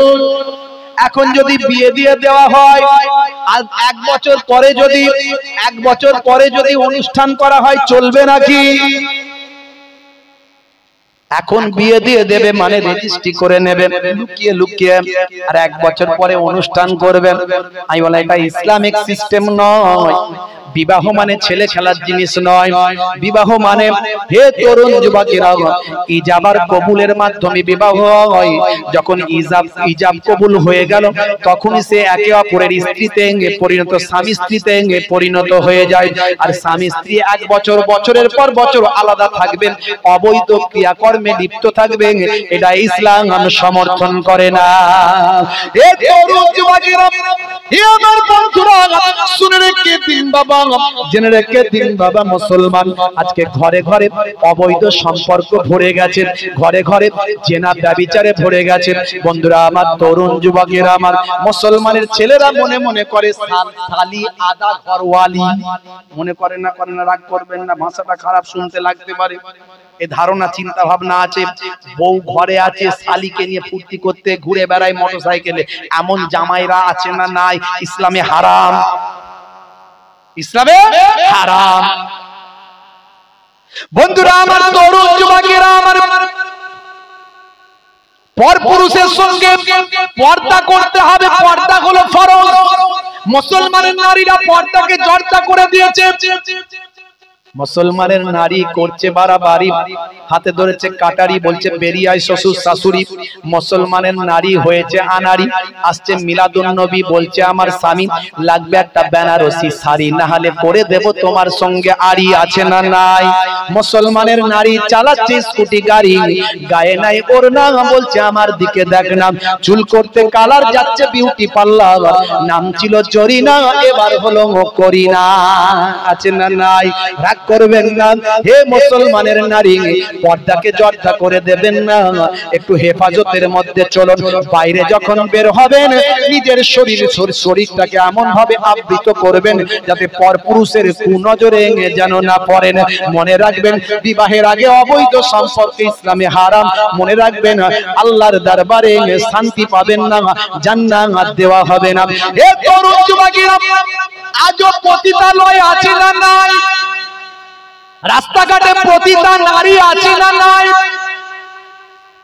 এখন যদি বিয়ে দিয়ে দেওয়া হয়, আর 1 বছর পরে যদি অনুষ্ঠান করা হয় চলবে নাকি? এখন বিয়ে দিয়ে দেবে মানে রেজিস্ট্রি করে নেবেন লুকিয়ে লুকিয়ে, আর 1 বছর পরে অনুষ্ঠান করবেন। আমি বলি এটা ইসলামিক সিস্টেম নয়। বিবাহ মানে ছেলে খেলার জিনিস নয়। বিবাহ মানে, হে তরুণ যুবকেরা, ইজাবার কবুলের মাধ্যমে বিবাহ হয়। যখন ইজাব কবুল হয়ে গেল, তখনই সে একে অপরের স্ত্রীতে পরিণত, স্বামী স্ত্রীতে পরিণত হয়ে যায়। আর স্বামী স্ত্রী 1 বছর, বছরের পর বছর আলাদা থাকবেন, অবৈধ ক্রিয়াকর্মে লিপ্ত থাকবেন। এটা ইসলাম সমর্থন করে না। হে তরুণ যুবকেরা, হে আমার বন্ধুরা, শুনে রেখে দিন বাবা, জেনে রেখে দিন বাবা, মুসলমান আজকে ঘরে ঘরে অবৈধ সম্পর্ক ভরে গেছে, ঘরে ঘরে জেনা ব্যভিচারে ভরে গেছে। বন্ধুরা আমার, তরুণ যুবকেরা আমার, মুসলমানের ছেলেরা মনে মনে করে সালি আদা ঘরওয়ালি। মনে করে না, রাগ করবেন না, ভাষাটা খারাপ শুনতে লাগতে পারে। এই ধারণা চিন্তা ভাবনা আছে। বউ ঘরে আছে, শালিকে নিয়ে ফুর্তি করতে ঘুরে বেড়ায় মোটরসাইকেলে, এমন জামাইরা আছে না নাই? ইসলামে হারাম, ইসলামে হারাম। বন্ধুরা আমার, তরুণ যুবকেরা আমার, পরপুরুষের সঙ্গে পর্দা করতে হবে, পর্দা হলো ফরজ। মুসলমানের নারীরা পর্দাকে জর্দা করে দিয়েছে। মুসলমানের নারী করছে বাড়াবাড়ি, হাতে ধরেছে কাটারি, বলছে বেরিয়ে আয় শ্বশুর শাশুড়ি। মুসলমানের নারী হয়েছে আনারি, আসছে মিলাদুন নবী, বলছে আমার স্বামী লাগবে একটা বেনারসি শাড়ি, না হলে করে দেব তোমার সঙ্গে আড়ি, আছে না নাই? মুসলমানের নারী চালাচ্ছে স্কুটি গাড়ি, গায়ে নাই ওড়না, বলছে আমার দিকে দেখ না, চুল করতে কালার যাচ্ছে বিউটি পার্লার, নাম ছিল জরিনা, এবার হলো করিনা, আছে না নাই? রাগ করবেন না হে মুসলমানের নারী, পর্দাকে জর্দা করে দেবেন না, একটু হেফাজতের মধ্যে চলুন। বাইরে যখন বের হবেন নিজের শরীরটাকে এমন ভাবে আবৃত করবেন যাতে পরপুরুষের কুনজরে যেন না পড়েন। মনে রাখবেন বিবাহের আগে অবৈধ সম্পর্ক ইসলামে হারাম। মনে রাখবেন আল্লাহর দরবারে শান্তি পাবেন না, জান্নাত দেওয়া হবে না। হে তরুণ যুবকেরা, আজও পতিতালয় আছে না নাই? রাস্তাঘাটে পতিতা নারী আছে না নাই?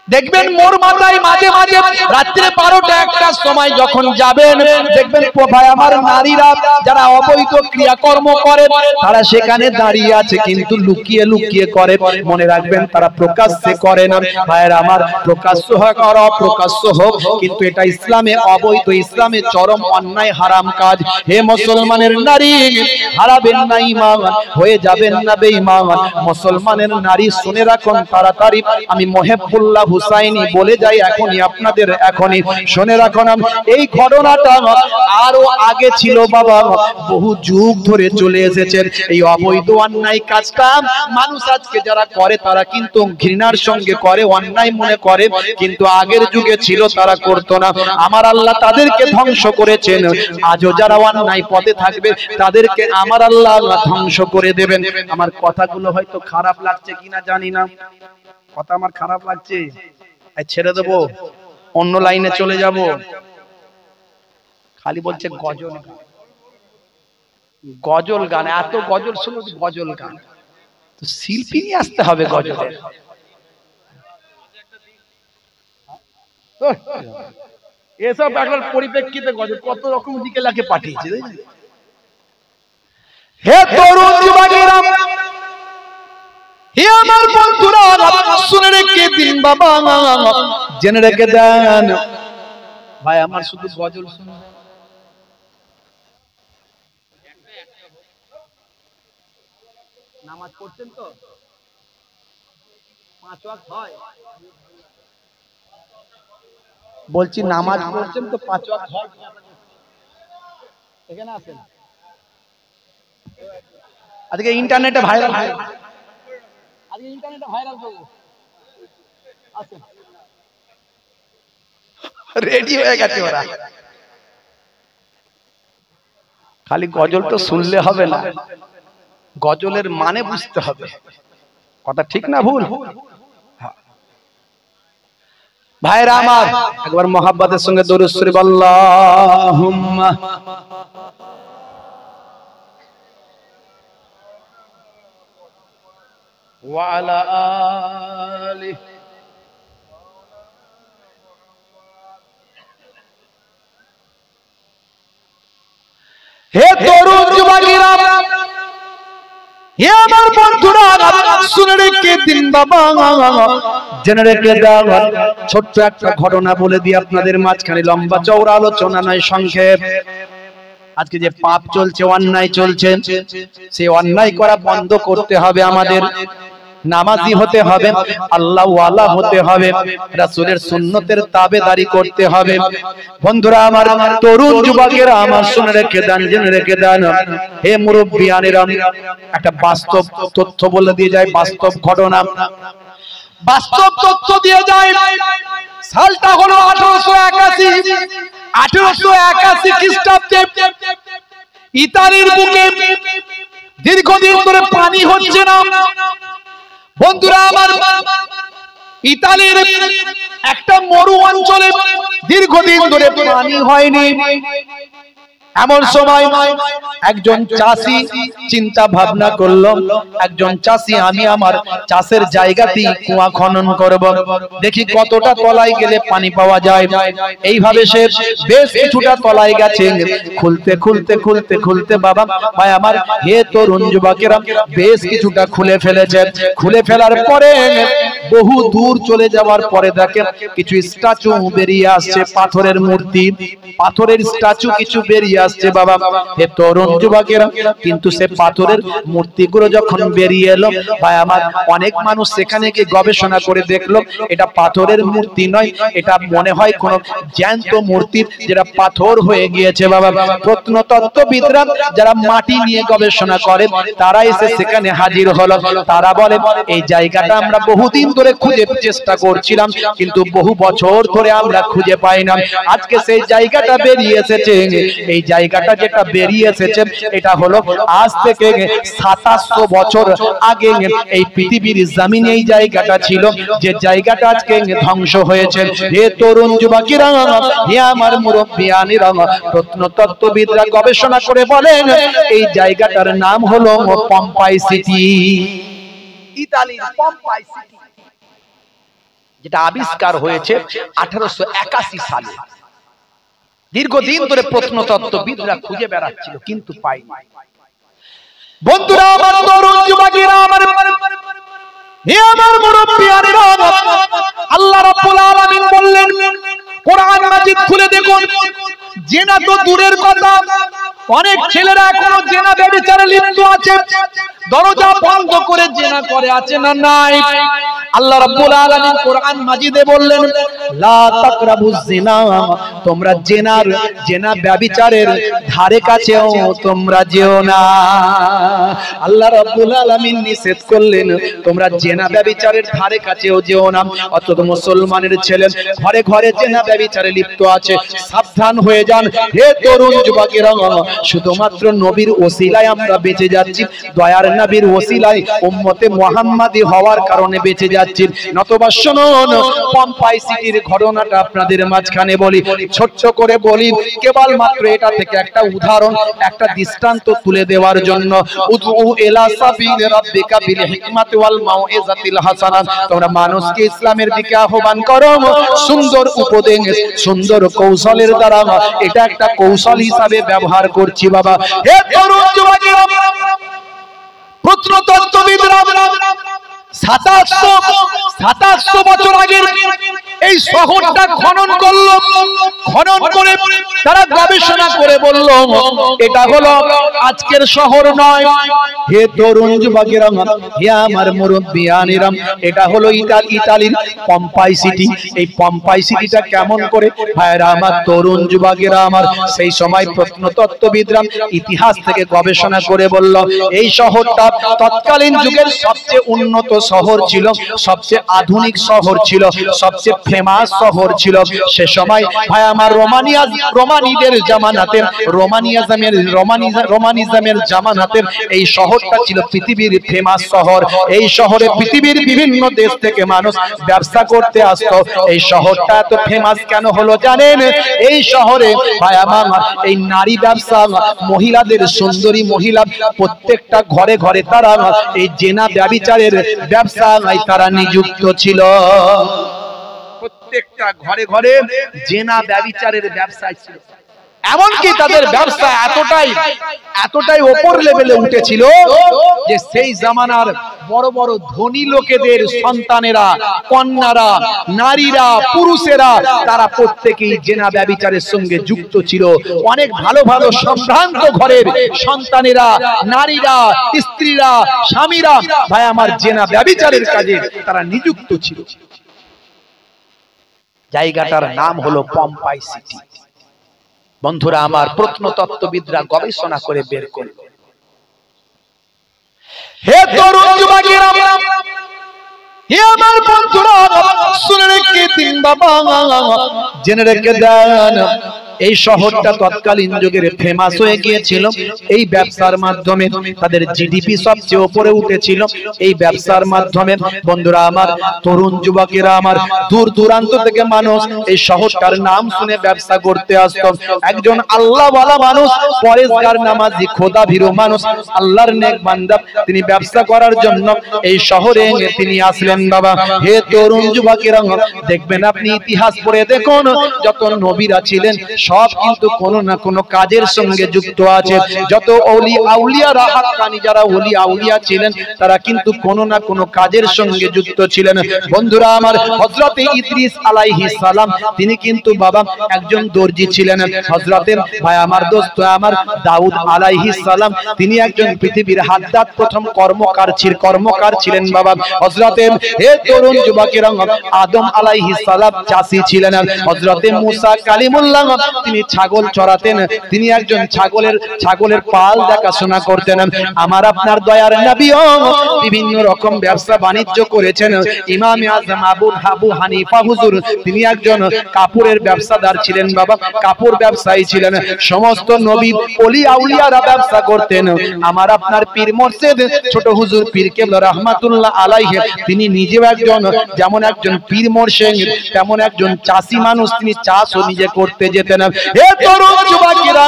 দেখবেন মোর মাথায় মাঝে মাঝে রাত্রে 12টা 1টার সময় যখন যাবেন, দেখবেন ভাই আমার নারীরা যারা অবৈধ ক্রিয়াকর্ম করে তারা সেখানে দাঁড়িয়ে আছে, কিন্তু লুকিয়ে লুকিয়ে করে। মনে রাখবেন তারা প্রকাশ্যে করে না। ভাইয়ের আমার, প্রকাশ্য হোক আর অপ্রকাশ্য হোক, কিন্তু এটা ইসলামে অবৈধ, ইসলামে চরম অন্যায় হারাম কাজ। হে মুসলমানের নারী, হারাবেন না ঈমান, হয়ে যাবেন না বেঈমান। মুসলমানের নারী শুনে রাখুন তাড়াতাড়ি, আমি মহিবুল্লাহ হুসাইনি বলে যাই এখনই আপনাদের, এখনই শুনে রাখুন। এই ঘটনাটা আরো আগে ছিল বাবা, বহু যুগ ধরে চলে এসেছেন। এই অবৈধ অন্যায় কাজটা মানুষ আজকে যারা করে তারা কিন্তু ঘৃণার সঙ্গে করে, অন্যায় মনে করে, কিন্তু আগের যুগে ছিল তারা করতো না। আমার আল্লাহ তাদেরকে ধ্বংস করেছেন। আজও যারা অন্যায় পথে থাকবে তাদেরকে আমার আল্লাহ ধ্বংস করে দেবেন। আমার কথাগুলো হয়তো খারাপ লাগছে কিনা জানি না, কথা আমার খারাপ লাগছে, ছেড়ে দেবো, অন্য লাইনে চলে যাব। খালি বলছে গজল, গজল গান, এত গজল শুনো, গজল গান তো শিল্পী নিয়ে আসতে হবে গজলের। এসব একবার পরিপ্রেক্ষিতে গজল কত রকম দিকে লাগে পাঠিয়েছে। হে তরুণ যুবকেরা, হে আমার বন্ধুরা, শুনে রেখে দিন বাবা, জেনে রেখে দেন ভাই আমার, শুধু গজল শুনে নামাজ পড়ছেন তো? 5 ওয়াক্ত হয় বলছি, নামাজ পড়ছেন তো? 5 ওয়াক্ত হয়? এখানে আছেন? আজকে ইন্টারনেটে ভাইরাল, আজকে ইন্টারনেটে ভাইরাল করবো, আচ্ছা রেডি হয়ে গেছে ওরা। খালি গজল তো শুনলে হবে না, গজলের মানে বুঝতে হবে। কথা ঠিক না ভুল? ভাইরা আমার, একবার মোহাব্বতের সঙ্গে দরুদ শরীফ আল্লাহুম্মা ওয়া আলা আলিহি। হে তরুণ যুবকেরা, হে আমার বন্ধুরা, শুনে রেখে দিন বাবা, জেনে রেখে দাও। ছোট্ট একটা ঘটনা বলে দিই আপনাদের মাঝখানে, লম্বা চওড়া আলোচনা নয়, সংক্ষেপ। আজকে যে পাপ চলছে, অন্যায় চলছে, সেই অন্যায় করা বন্ধ করতে হবে আমাদের। নামাজি হতে হবে, আল্লাহ ওয়ালা হতে হবে, রাসূলের সুন্নতের তাবেদারি করতে হবে। বন্ধুরা আমার, তরুণ যুবকেরা আমার, শুনে রেখে দেন, জেনে রেখে দেন। হে মুরব্বিয়ানেরা, একটা বাস্তব তথ্য বলে দিয়ে যায়, বাস্তব ঘটনা, বাস্তব তথ্য দিয়ে যায়। সালটা হলো 1881। 1881 খ্রিস্টাব্দে ইতালির বুকে দীর্ঘদিন ধরে পানি হচ্ছে না, বন্ধুরা আমার, ইতালির একটা মরু অঞ্চলে দীর্ঘদিন ধরে পানি হয়নি। এমন সময় একজন চাষি চিন্তা ভাবনা করলো, একজন চাষি আমি আমার চাষের জায়গাতেই কুয়া খনন করব, দেখি কতটা তলায় গেলে পানি পাওয়া যায়। এইভাবে সে বেশ কিছুটা তলায় গেছে। খুলতে খুলতে খুলতে খুলতে বাবা ভাই আমার, হে তরুণ যুবকেরা, বেশ কিছুটা খুলে ফেলেছে। খুলে ফেলার পরে বহু দূর চলে যাওয়ার পরে দেখেন কিছু স্ট্যাচু বেরিয়ে আসছে, পাথরের মূর্তি, পাথরের স্ট্যাচু কিছু বেরিয়ে আসছে বাবা। হে তরুণ যুবকেরা, কিন্তু সে পাথরের মূর্তিগুলো যখন বেরিয়ে এলো ভাই আমার, অনেক মানুষ সেখানে গিয়ে গবেষণা করে দেখলো এটা পাথরের মূর্তি নয়, এটা মনে হয় কোন জ্যান্ত মূর্তির, যেটা পাথর হয়ে গিয়েছে বাবা। প্রত্নতত্ত্ববিদরা যারা মাটি নিয়ে গবেষণা করে তারা এসে সেখানে হাজির হলো। তারা বলে এই জায়গাটা আমরা বহুদিন ধরে খুঁজে চেষ্টা করছিলাম, কিন্তু বহু বছর ধরে আমরা খুঁজে পাই না। আজকে সেই জায়গাটা বেরিয়ে এসেছে। এই জায়গাটা যেটা বেরিয়ে এসেছে এটা হলো আজ থেকে 2700 বছর আগে এই পৃথিবীর জমিনে এই জায়গাটা ছিল, যে জায়গাটা আজকে ধ্বংস হয়েছে। হে তরুণ যুবকেরা, হে আমার মুরব্বিয়ানেরা, প্রত্নতত্ত্ববিদরা গবেষণা করে বলেন এই জায়গাটার নাম হলো পম্পাই সিটি, ইতালির পম্পাই সিটি, যেটা আবিষ্কার হয়েছে 1881 সালে। দীর্ঘদিন ধরে প্রত্নতত্ত্ববিদরা খুঁজে বেড়াচ্ছিল কিন্তু পায়নি। বন্ধুরা আমার, তরুণ যুবকেরা আমার, হে আমার মুরব্বিয়ানেরা, আল্লাহ রাব্বুল আলামিন বললেন কোরআন মাজিদ খুলে দেখুন, জেনা তো দূরের কথা, অনেক ছেলেরা এখনো জেনা ব্যভিচারে লিপ্ত আছে, দরজা বন্ধ করে জেনা করে আছে না নাই? আল্লাহ রাব্বুল আলামিন কোরআন মাজিদে বললেন লা তাকরাবুজ জিনা, তোমরা জেনা ব্যভিচারের ধারে কাছেও তোমরা যেও না। আল্লাহ রাব্বুল আলামিন নিষেধ করলেন তোমরা জেনা ব্যভিচারের ধারে কাছেও যেও না। অথচ মুসলমানের ছেলে ঘরে ঘরে জেনা ব্যভিচারে লিপ্ত আছে, সাবধান হয়ে যান। হে তরুণ যুবকেরা, শুধুমাত্র নবীর ওসিলায় আমরা বেঁচে যাচ্ছি, দয়ার নবীর ওসিলায় উম্মতে মুহাম্মাদি হওয়ার কারণে বেঁচে যাচ্ছি। নতুবা শুনুন, পম্পাই সিটির ঘটনাটা আপনাদের মাঝখানে বলি, ছোট্ট করে বলি, কেবলমাত্র এটা থেকে একটা উদাহরণ, একটা দৃষ্টান্ত তুলে দেওয়ার জন্য। উদউ ইলা সাবিলি রাব্বিকা বিল হিকমাতি ওয়াল মাউইজাতিল হাসানা, তোমরা মানুষকে ইসলামের দিকে আহ্বান করো সুন্দর উপদেশ, সুন্দর কৌশলের দ্বারা। এটা একটা কৌশল হিসাবে ব্যবহার করছি বাবা। হে তরুণ যুবকেরা, প্রত্নতত্ত্ববিদরা 2700 বছর আগে এই শহরটা খনন করলো। খনন করে তারা গবেষণা করে বলল এটা হলো আজকের শহর নয়। হে তরুণ যুবকেরা, হে আমার মুরব্বিয়ানেরা, এটা হলো ইতালির পম্পাই সিটি। এই পম্পাই সিটিটা কেমন করে ভাইরা আমার, তরুণ যুবকেরা আমার, সেই সময় প্রত্নতত্ত্ববিদরা ইতিহাস থেকে গবেষণা করে বলল এই শহরটা তৎকালীন যুগের সবচেয়ে উন্নত শহর ছিল, সবচেয়ে আধুনিক শহর ছিল, সবচেয়ে ফেমাস শহর ছিল। সে সময় ভাই আমার রোমানিদের জামানাতে, রোমানিজমের জামানাতে এই শহরটা ছিল পৃথিবীর ফেমাস শহর। এই শহরে পৃথিবীর বিভিন্ন দেশ থেকে মানুষ ব্যবসা করতে আসতো। এই শহরটা এত ফেমাস কেন হলো জানেন? এই শহরে ভাই আমার এই নারী ব্যবসা, মহিলাদের, সুন্দরী মহিলা প্রত্যেকটা ঘরে ঘরে তারা এই জেনা ব্যভিচারের ব্যবসায় তারা নিযুক্ত ছিল। প্রত্যেকটা ঘরে ঘরে জেনা ব্যভিচারের ব্যবসায় ছিল। এমনকি তাদের ব্যবসা এতটাই ওপর লেভেলে উঠেছিল যে সেই জামানার বড় বড় ধনী লোকেদের সন্তানেরা, কন্যারা, নারীরা, পুরুষেরা তারা প্রত্যেকেই জেনা ব্যভিচারের সঙ্গে যুক্ত ছিল। অনেক ভালো ভালো সম্ভ্রান্ত ঘরের সন্তানেরা, নারীরা, স্ত্রীরা, স্বামীরা ভাই আমার জেনা ব্যভিচারের কাজে তারা নিযুক্ত ছিল। জায়গাটার নাম হলো পম্পাই সিটি। বন্ধুরা আমার, প্রত্নতত্ত্ববিদরা গবেষণা করে বের করল। হে তরুণ যুবকেরা, হে আমার বন্ধুরা, শুনে রেখে দিন বাবা, জেনে রেখে দেন এই শহরটা তৎকালীন যুগের ফেমাস হয়ে গিয়েছিল এই ব্যবসার মাধ্যমে। তাদের জিডিপি সবচেয়ে উপরে উঠেছিল এই ব্যবসার মাধ্যমে। বন্ধুরা আমার, তরুণ যুবকেরা আমার, দূর দূরান্ত থেকে মানুষ এই শহরটার নাম শুনে ব্যবসা করতে আসতো। একজন আল্লাহওয়ালা মানুষ, পরেশগার নামাজি, খোদা ভীরু মানুষ, আল্লাহর নেক বান্দা, তিনি ব্যবসা করার জন্য এই শহরে তিনি আসলেন। বাবা, হে তরুণ যুবকেরা, দেখবেন আপনি ইতিহাস পড়ে দেখুন, যত নবীরা ছিলেন সব কিন্তু কোনো না কোনো কাজের সঙ্গে যুক্ত আছে। যত ওলি আউলিয়ারা, হাক্কানি যারা ওলি আউলিয়া ছিলেন, তারা কিন্তু কোনো না কোনো কাজের সঙ্গে যুক্ত ছিলেন। বন্ধুরা আমার, হযরতে ইদ্রিস আলাইহিস সালাম, তিনি কিন্তু বাবা একজন দর্জি ছিলেন। হযরতের ভাই আমার, দোস্ত আমার, দাউদ আলাইহিস সালাম, তিনি একজন পৃথিবীর হাদ্দাদ প্রথম কর্মকার ছিলেন। বাবা, হযরতে হে তরুণ যুবকেরা, আদম আলাইহিস সালাম চাষী ছিলেন। হযরতে মুসা কালিমুল্লাহ, তিনি ছাগল চড়াতেন, তিনি একজন ছাগলের পাল দেখাশোনা করতেন। আমার আপনার দয়ার নবীও বিভিন্ন রকম ব্যবসা বাণিজ্য করেছেন। ইমামে আযম আবু হানিফা হুজুর, তিনি একজন কাপড়ের ব্যবসাদার ছিলেন। বাবা, কাপড় ব্যবসায়ী ছিলেন। সমস্ত নবী ওলি আউলিয়ারা ব্যবসা করতেন। আমার আপনার পীর মুর্শিদ ছোট হুজুর পীর কেবলা রাহমাতুল্লাহ আলাইহি, তিনি নিজেও একজন, যেমন একজন পীর মুর্শিদ তেমন একজন চাষী মানুষ, তিনি চাষও নিজে করতে যেতেন। হে তরুণ যুবকেরা,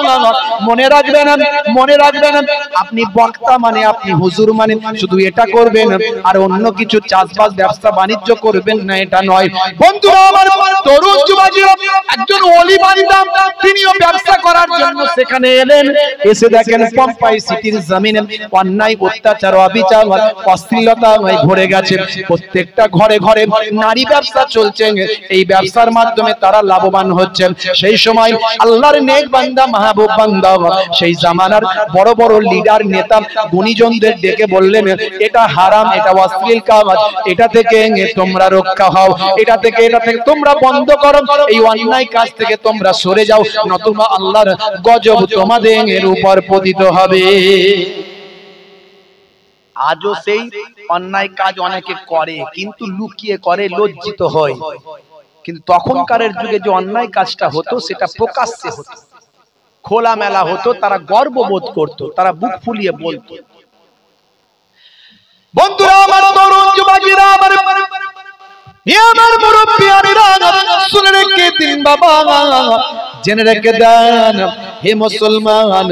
মনে রাখবেন, আপনি বক্তা মানে, আপনি হুজুর মানে শুধু এটা করবেন আর অন্য কিছু চাষবাস ব্যবসা বাণিজ্য করবেন না, এটা নয়। বন্ধুরা আমার, তরুণ যুবকেরা, একজন ওলি বান্দা, তিনিও ব্যবসা করার জন্য সেখানে এলেন। এসে দেখেন পম্পাই সিটির জমিনে অন্যায়, অত্যাচার, অবিচার, অশ্লীলতা ভরে গেছে। প্রত্যেকটা ঘরে ঘরে নারী ব্যবসা চলছে। এই ব্যবসার মাধ্যমে তারা লাভবান হচ্ছেন। সেই সময় আল্লাহর নেক বান্দা, মাহবুব বান্দা, সেই জামানার বড় বড় লিডার, নেতা, গুণীজনদের ডেকে বললেন, এটা হারাম, এটা অশ্লীল কাজ, এটা থেকে তোমরা রক্ষা হও, এটা থেকে তোমরা বন্ধ করো, এই অন্যায় কাজ থেকে তোমরা সরে যাও, নতুবা আল্লাহর গজব তোমাদের উপর পতিত হবে। আজও সেই অন্যায় কাজ অনেকে করে, কিন্তু লুকিয়ে করে, লজ্জিত হয়। কিন্তু তখনকারের যুগে যে অন্যায় কাজটা হতো, সেটা প্রকাশ্যে হতো, খোলামেলা হতো, তারা গর্ববোধ করত, তারা বুক ফুলিয়ে বলতো। বন্ধুরা আমার, তরুণ যুবকেরা আমার, আমার মুরব্বিয়ানেরা, শুনে রেখে দিন বাবা, জেনে রেখে দেন। হে মুসলমান,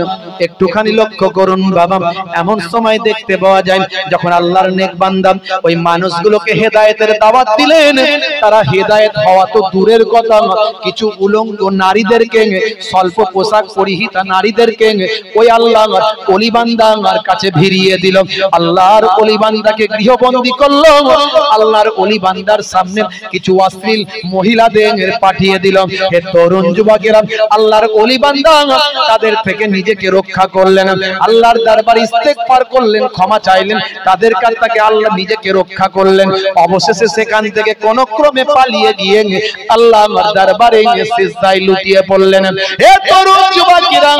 একটুখানি লক্ষ্য করুন বাবা, এমন সময় দেখতে পাওয়া যায় যখন আল্লাহর নেক বান্দা ওই মানুষগুলোকে হেদায়েতের দাওয়াত দিলেন, তারা হেদায়েত হওয়া তো দূরের কথা, কিছু উলঙ্গ নারীদেরকে, স্বল্প পোশাক পরিহিতা নারীদেরকে ওই আল্লাহর ওলি বান্দার কাছে ভিড়িয়ে দিল। আল্লাহর ওলি বান্দাকে গৃহবন্দী করলো। আল্লাহর ওলি বান্দার সামনে কিছু অশ্লীল মহিলাদের পাঠিয়ে দিল। হে তরুণ যুবকেরা, আল্লাহর ওলি বান্দা তাদের থেকে নিজেকে রক্ষা করলেন, আল্লাহর দরবারে ইস্তেগফার করলেন, ক্ষমা চাইলেন, তাদের কাছ থেকে আল্লাহ নিজেকে রক্ষা করলেন। অবশেষে সেখান থেকে কোন ক্রমে পালিয়ে গিয়ে আল্লাহর দরবারে সিজদায় লুটিয়ে পড়লেন। হে তরুণ যুবকেরা,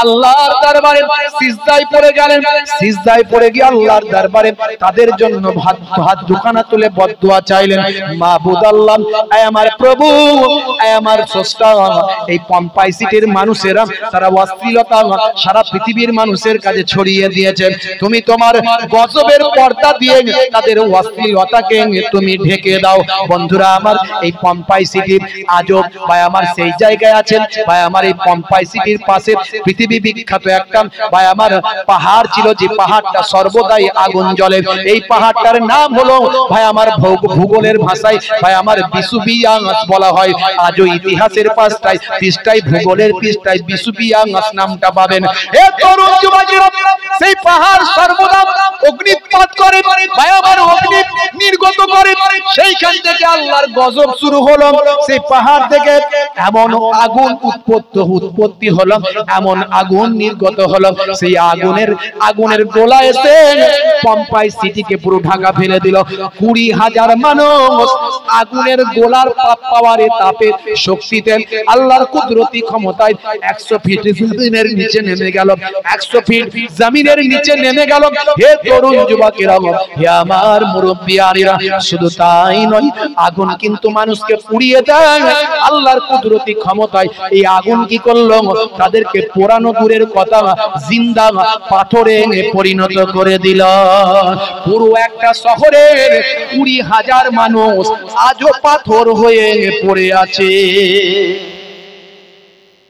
আল্লাহর দরবারে সিজদায় পড়ে গেলেন। সিজদায় পড়ে গিয়ে আল্লাহর দরবারে তাদের জন্য হাত দুখানা তুলে বদদুয়া চাইলেন। মাবুদ আল্লাহ, আয় আমার প্রভু, আয় আমার স্রষ্টা, এই পম্পাই সিটির মানুষেরা তারা অশ্লীলতা সারা পৃথিবীর মানুষের কাছে ছড়িয়ে দিয়েছেন। তুমি তোমার গজবের পর্দা দিয়ে তাদের অশ্লীলতাকে তুমি ঢেকে দাও। বন্ধুরা আমার, এই পম্পাই সিটি আজও ভাই আমার সেই জায়গায় আছেন। ভাই আমার, এই পম্পাই সিটির পাশে পৃথিবী বিখ্যাত একটা ভাই আমার পাহাড় ছিল, যে পাহাড়টা সর্বদাই আগুন জ্বলে। এই পাহাড়টার নাম হলো ভাই আমার ভূগোলের ভাষায় ভাই আমার বিসুবিয়াঙ্গাস বলা হয়। আজও ইতিহাসের পৃষ্ঠায় ভূগোলের পৃষ্ঠায় বিসুবিয়াঙ্গাস নামটা পাবেন। এ তরুণ যুবকেরা, সেই পাহাড় সর্বদা অগ্নিপাত করে, ভাই আমার অগ্নি নির্গত করে। সেইখান থেকে আল্লাহর গজব শুরু হলো। সেই পাহাড় থেকে এমন আগুন উৎপত্তি হলো, এমন আগুন নির্গত হলো, সেই আগুনের গোলা এসে পম্পাই সিটিকে পুরো ঢাকা ফেলে দিল। 20,000 মানুষ আগুনের গোলার পাওয়ারে, তাপে, শক্তিতে, আল্লাহর কুদরতি ক্ষমতায় 100 ফিট জমিনের নিচে নেমে গেল। 100 ফিট জমিনের নিচে নেমে গেল। হে তরুণ যুবকেরা, হে আমার মুরব্বিয়ানেরা, শুধু তাই নয়, আগুন কিন্তু মানুষকে পুড়িয়ে দেয়। আল্লাহর কুদরতি ক্ষমতায় এই আগুন কি করলো? তাদেরকে পোড়ানো দূরের কথা, জিন্দা পাথরে পরিণত করে দিল। পুরো একটা শহরের 20,000 মানুষ আজও পাথর হয়ে পড়ে আছে।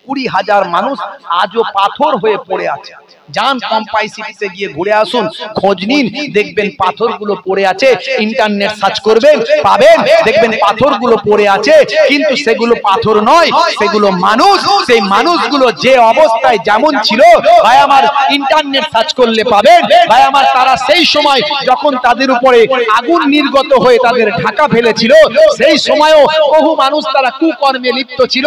20,000 মানুষ আজও পাথর হয়ে পড়ে আছে। যান পম্পাই সিটিতে গিয়ে ঘুরে আসুন, খোঁজ নিন, দেখবেন পাথরগুলো পড়ে আছে। ইন্টারনেট সার্চ করবেন, পাবেন, দেখবেন পাথরগুলো পড়ে আছে। কিন্তু সেগুলো পাথর নয়, সেগুলো মানুষ। সেই মানুষগুলো যে অবস্থায় যেমন ছিল, ভাই আমার, ইন্টারনেট সার্চ করলে পাবেন। ভাই আমার, তারা সেই সময় যখন তাদের উপরে আগুন নির্গত হয়ে তাদের ঢাকা ফেলেছিল, সেই সময়ও বহু মানুষ তারা কুকর্মে লিপ্ত ছিল।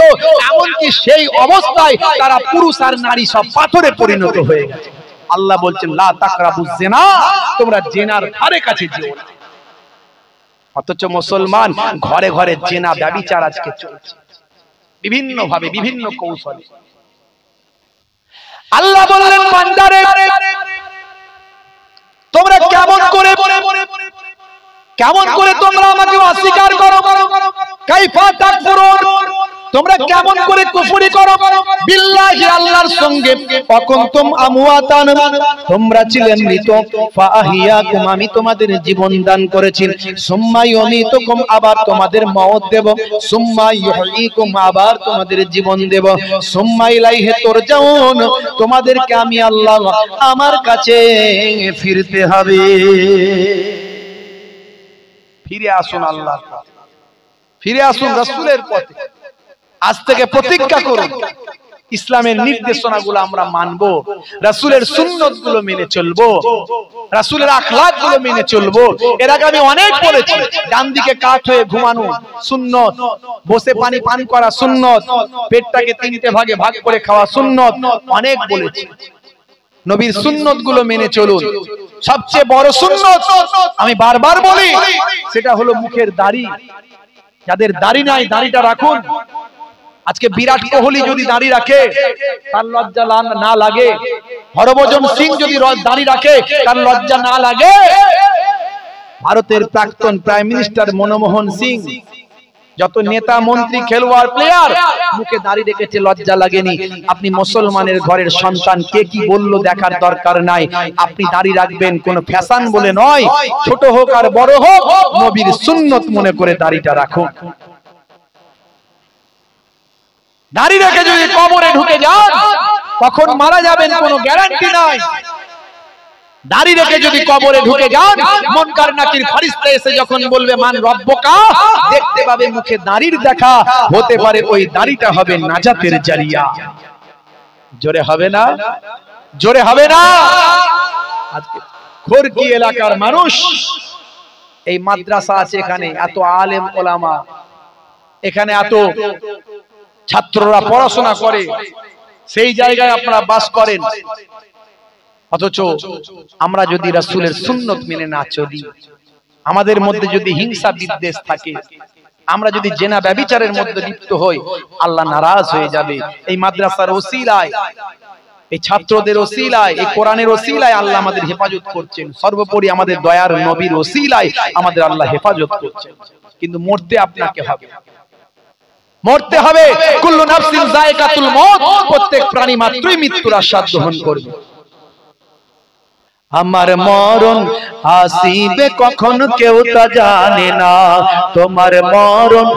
এমনকি সেই অবস্থায় তারা পুরুষ আর নারী সব পাথরে পরিণত হয়ে গেছে। আল্লাহ বলছেন, লা তাকরাবুজ জিনা, তোমরা জিনার ধারে কাছে যেও না। অথচ মুসলমান ঘরে ঘরে জিনা ব্যভিচার আজকে চলছে, বিভিন্ন ভাবে, বিভিন্ন কৌশলে। আল্লাহ বললেন, বান্দারে, তোমরা কেমন করে তোমরা আমাকে অস্বীকার করো? কাইফা তাকফুরুন, তোমরা কেমন করে কুফরি করো বিল্লাহি, আল্লাহর সঙ্গে। অকুনতুম আমওয়াতান, তোমরা ছিলে মৃত। ফাআহিয়াকুম, আমি তোমাদের জীবন দান করেছি। সুম্মা ইউমীতুকুম, আবার তোমাদের মওত দেব। সুম্মা ইউহয়ীকুম, আবার তোমাদের জীবন দেব। সুম্মা ইলাইহি তুরজাউন, তোমাদেরকে আমি আল্লাহ আমার কাছে ফিরতে হবে। ফিরে আসুন আল্লাহর পথে, ফিরে আসুন রাসূলের পথে। আজ থেকে প্রতিজ্ঞা করুন, ইসলামের নির্দেশনাগুলো আমরা মানবো, রাসূলের সুন্নতগুলো মেনে চলবো, রাসূলের আখলাকগুলো মেনে চলবো। এর আগে আমি অনেক বলেছি, ডান দিকে কাত হয়ে ঘুমানো সুন্নত, বসে পানি পান করা সুন্নত, পেটটাকে 3টে ভাগে ভাগ করে খাওয়া সুন্নত, অনেক বলেছি। নবীর সুন্নতগুলো মেনে চলুন। সবচেয়ে বড় সুন্নত আমি বারবার বলি, সেটা হলো মুখের দাড়ি। যাদের দাড়ি নাই, দাড়িটা রাখুন। আজকে বিরাট কোহলি যদি দাড়ি রাখে, তার লজ্জা না লাগে? হরভজন সিং যদি দাড়ি রাখে, তার লজ্জা না লাগে? ভারতের প্রাক্তন প্রাইম মিনিস্টার মনমোহন সিং, যত নেতা মন্ত্রী খেলোয়াড় প্লেয়ার মুখে দাড়ি রেখেছে, লজ্জা লাগেনি? আপনি মুসলমানের ঘরের সন্তান, কে কি বললো দেখার দরকার নাই। আপনি দাড়ি রাখবেন কোন ফ্যাশন বলে নয়, ছোট হোক আর বড় হোক, নবীর সুন্নত মনে করে দাড়িটা রাখুন। দাড়ি রেখে যদি কবরে ঢুকে যান, কখন মারা যাবেন কোনো গ্যারান্টি নাই। দাড়ি রেখে যদি কবরে ঢুকে যান, মুনকার নাকির ফেরেশতা এসে যখন বলবে মান রব্বুকা, দেখতে পাবে মুখে দাড়ির দেখা, হতে পারে ওই দাড়িটা হবে নাজাতের জারিয়া। জোরে হবে না? জোরে হবে না? আজকে খোরকি এলাকার মানুষ, এই মাদ্রাসা আছে, এখানে এত আলেম ওলামা, এখানে এত ছাত্ররা পড়াশোনা করে, সেই জায়গায় আপনারা বাস করেন। অথচ আমরা যদি রাসূলের সুন্নত মেনে না চলি, আমাদের মধ্যে যদি হিংসা বিদ্বেষ থাকে, আমরা যদি জেনা ব্যভিচারের মধ্যে লিপ্ত হই, আল্লাহ নারাজ হয়ে যাবে। এই মাদ্রাসার ওসিলায়, এই ছাত্রদের ওসিলায়, এই কোরআনের ওসিলায় আল্লাহ আমাদের হেফাজত করছেন। সর্বোপরি আমাদের দয়ার নবীর ওসিলায় আমাদের আল্লাহ হেফাজত করছেন। কিন্তু মরতে আপনাকে হবে, মরতে হবে। কুল্লু নাফসিন যায়কাতুল মউত, প্রত্যেক প্রাণী মাত্রই মৃত্যুর আস্বাদ গ্রহণ করবে। আমার মরণ আসিবে কখন কেউ তা জানে না, তোমার মরণ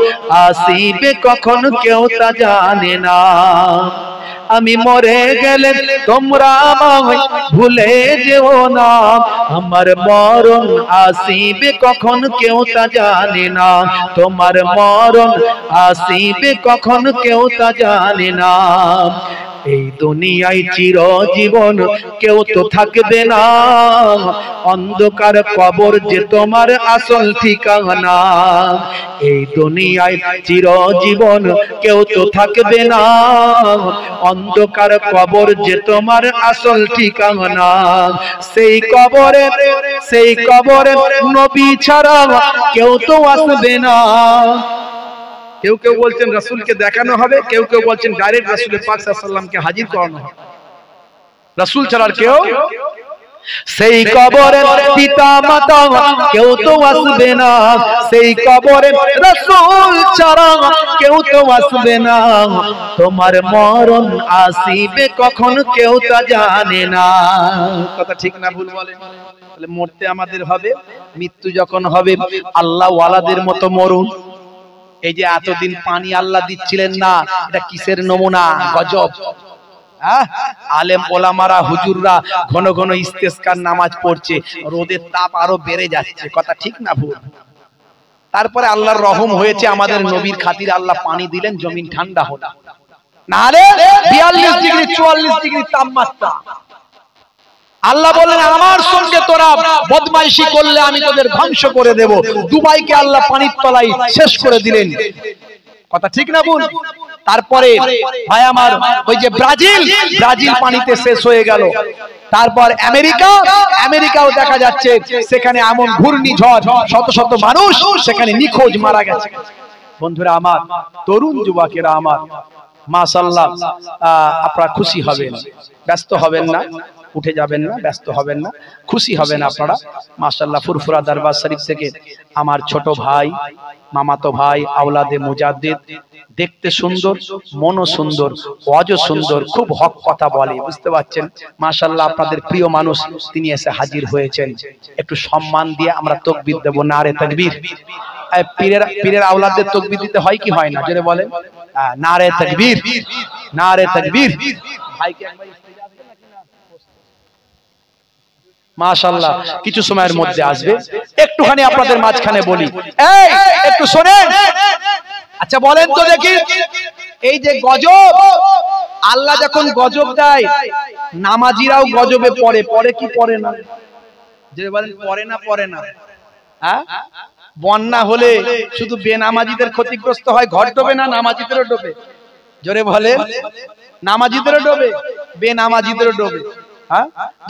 আসিবে কখন কেউ তা জানে না। আমি মরে গেলে তোমরা আমায় ভুলে যেও না, আমার মরণ আসিবে কখন কেউ তা জানে না, তোমার মরণ আসিবে কখন কেউ তা জানে না। এই দুনিয়ায় চিরজীবন কেউ তো থাকবে না, অন্ধকার কবর যে তোমার আসল ঠিকানা। এই দুনিয়ায় চিরজীবন কেউ তো থাকবে না, অন্ধকার কবর যে তোমার আসল ঠিকানা। সেই কবরে নবী ছাড়া কেউ তো আসবে না। কেউ কেউ বলছেন রাসূলকে দেখানো হবে, কেউ কেউ বলছেন ডাইরেক্ট রাসূল পাক সাল্লাল্লাহু আলাইহি ওয়াসাল্লামকে হাজির করানো হবে। রাসূল ছাড়া আর কেউ, সেই কবরে পিতা মাতা কেউ তো আসবে না, সেই কবরে রাসূল ছাড়া কেউ তো আসবে না। তোমার মরণ আসিবে কখন কেউ তা জানে না। কথা ঠিক না ভুল বলেন? তাহলে মরতে আমাদের হবে, মৃত্যু যখন হবে আল্লাহ ওয়ালাদের মতো মরুন। এই যে এতদিন পানি আল্লাহ দিচ্ছিলেন না, এটা কিসের নমুনা? গজব। আলেম ওলামারা হুজুররা ঘন ঘন ইস্তেসকার নামাজ পড়ছে, রোদের তাপ আরো বেড়ে যাচ্ছে। কথা ঠিক না ভুল? তারপরে আল্লাহর রহম হয়েছে, আমাদের নবীর খাতিরে আল্লাহ পানি দিলেন, জমিন ঠান্ডা হলো। নারে 42 ডিগ্রি 44 ডিগ্রি তাপমাত্রা। আল্লাহ বললেন আমার সঙ্গে তোরা বদমাইশি করলে আমি তোদের ধ্বংস করে দেব। দুবাইকে আল্লাহ পানির তলায় শেষ করে দিলেন। কথা ঠিক না ভুল? তারপরে ভাই আমার ওই যে ব্রাজিল পানিতে শেষ হয়ে গেল। তারপর আমেরিকাও দেখা যাচ্ছে সেখানে এমন ঘূর্ণিঝড়, শত শত মানুষ সেখানে নিখোঁজ মারা গেছে। বন্ধুরা আমার, তরুণ যুবকেরা আমার, মাশাআল্লাহ, আপনারা খুশি হবেন, ব্যস্ত হবেন না, উঠে যাবেন না, ব্যস্ত হবেন না, খুশি হবেন আপনারা। মাশাআল্লাহ, ফুরফুরা দরবার শরীফ থেকে আমার ছোট ভাই, মামাতো ভাই, আওলাদে মুজাদ্দিদ, দেখতে সুন্দর, মনও সুন্দর, ওয়াজও সুন্দর, খুব হক কথা বলে, বুঝতে পারছেন? মাশাআল্লাহ, আপনাদের প্রিয় মানুষ তিনি এসে হাজির হয়েছেন। একটু সম্মান দিয়ে আমরা তাকবীর দেব। নারে তাকবীর। পীরের আওলাদদের তাকবীর দিতে হয় কি হয় না? জোরে বলেন। নারে তাকবীর, নারে তাকবীর। ভাইকে একবার মাশাআল্লাহ কিছু সময়ের মধ্যে আসবে, একটুখানি আপনাদের মাঝখানে বলি, এই একটু শোনেন। আচ্ছা বলেন তো দেখি, এই যে গজব, আল্লাহ যখন গজব দেয় নামাজিরাও গজবে পড়ে, পড়ে কি পড়ে না? যে বলেন পড়ে না, পড়ে না? হ্যাঁ, বন্যা হলে শুধু বেনামাজিদের ক্ষতিগ্রস্ত হয়, ঘর ডোবে না, নামাজিদেরও ডোবে? জোরে বলে। নামাজিদেরও ডোবে, বেনামাজিদেরও ডোবে।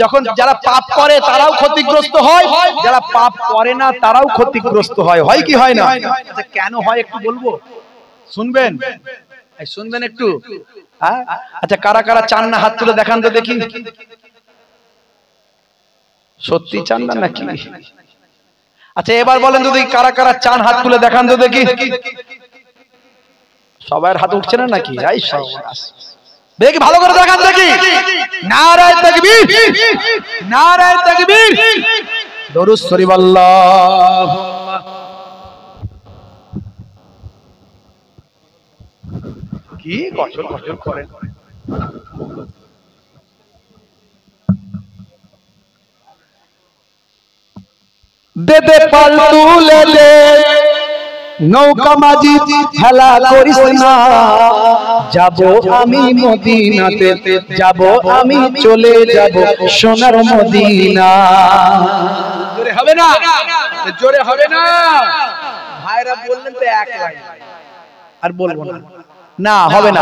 যখন যারা পাপ করে তারাও ক্ষতিগ্রস্ত হয়, যারা পাপ করে না তারাও ক্ষতিগ্রস্ত হয়। হয় কি হয় না? আচ্ছা কেন হয় একটু বলবো, শুনবেন? শুনবেন একটু? আচ্ছা কারা কারা চান না হাত তুলে দেখান তো দেখি। সত্যি চান না নাকি? আচ্ছা এবার বলেন তো দেখি, কারা কারা চান হাত তুলে দেখান তো দেখি। সবার হাত উঠছে না নাকি? এই সর্বনাশ, দেখি ভালো করে দেখান দেখি। নারে তাকবীর, নারে তাকবীর, দরুদ শরীফ। আল্লাহুম্মা কি গজল গজল করেন। দে দে পাল তুলে দে, নৌকা মাঝি হেলা করিস না, যাব আমি মদিনাতে, যাব আমি চলে যাব সোনার মদিনা। জোরে হবে না? জোরে হবে না? ভাইরা বললেন তো এক লাইন, আর বলবো না, না হবে না।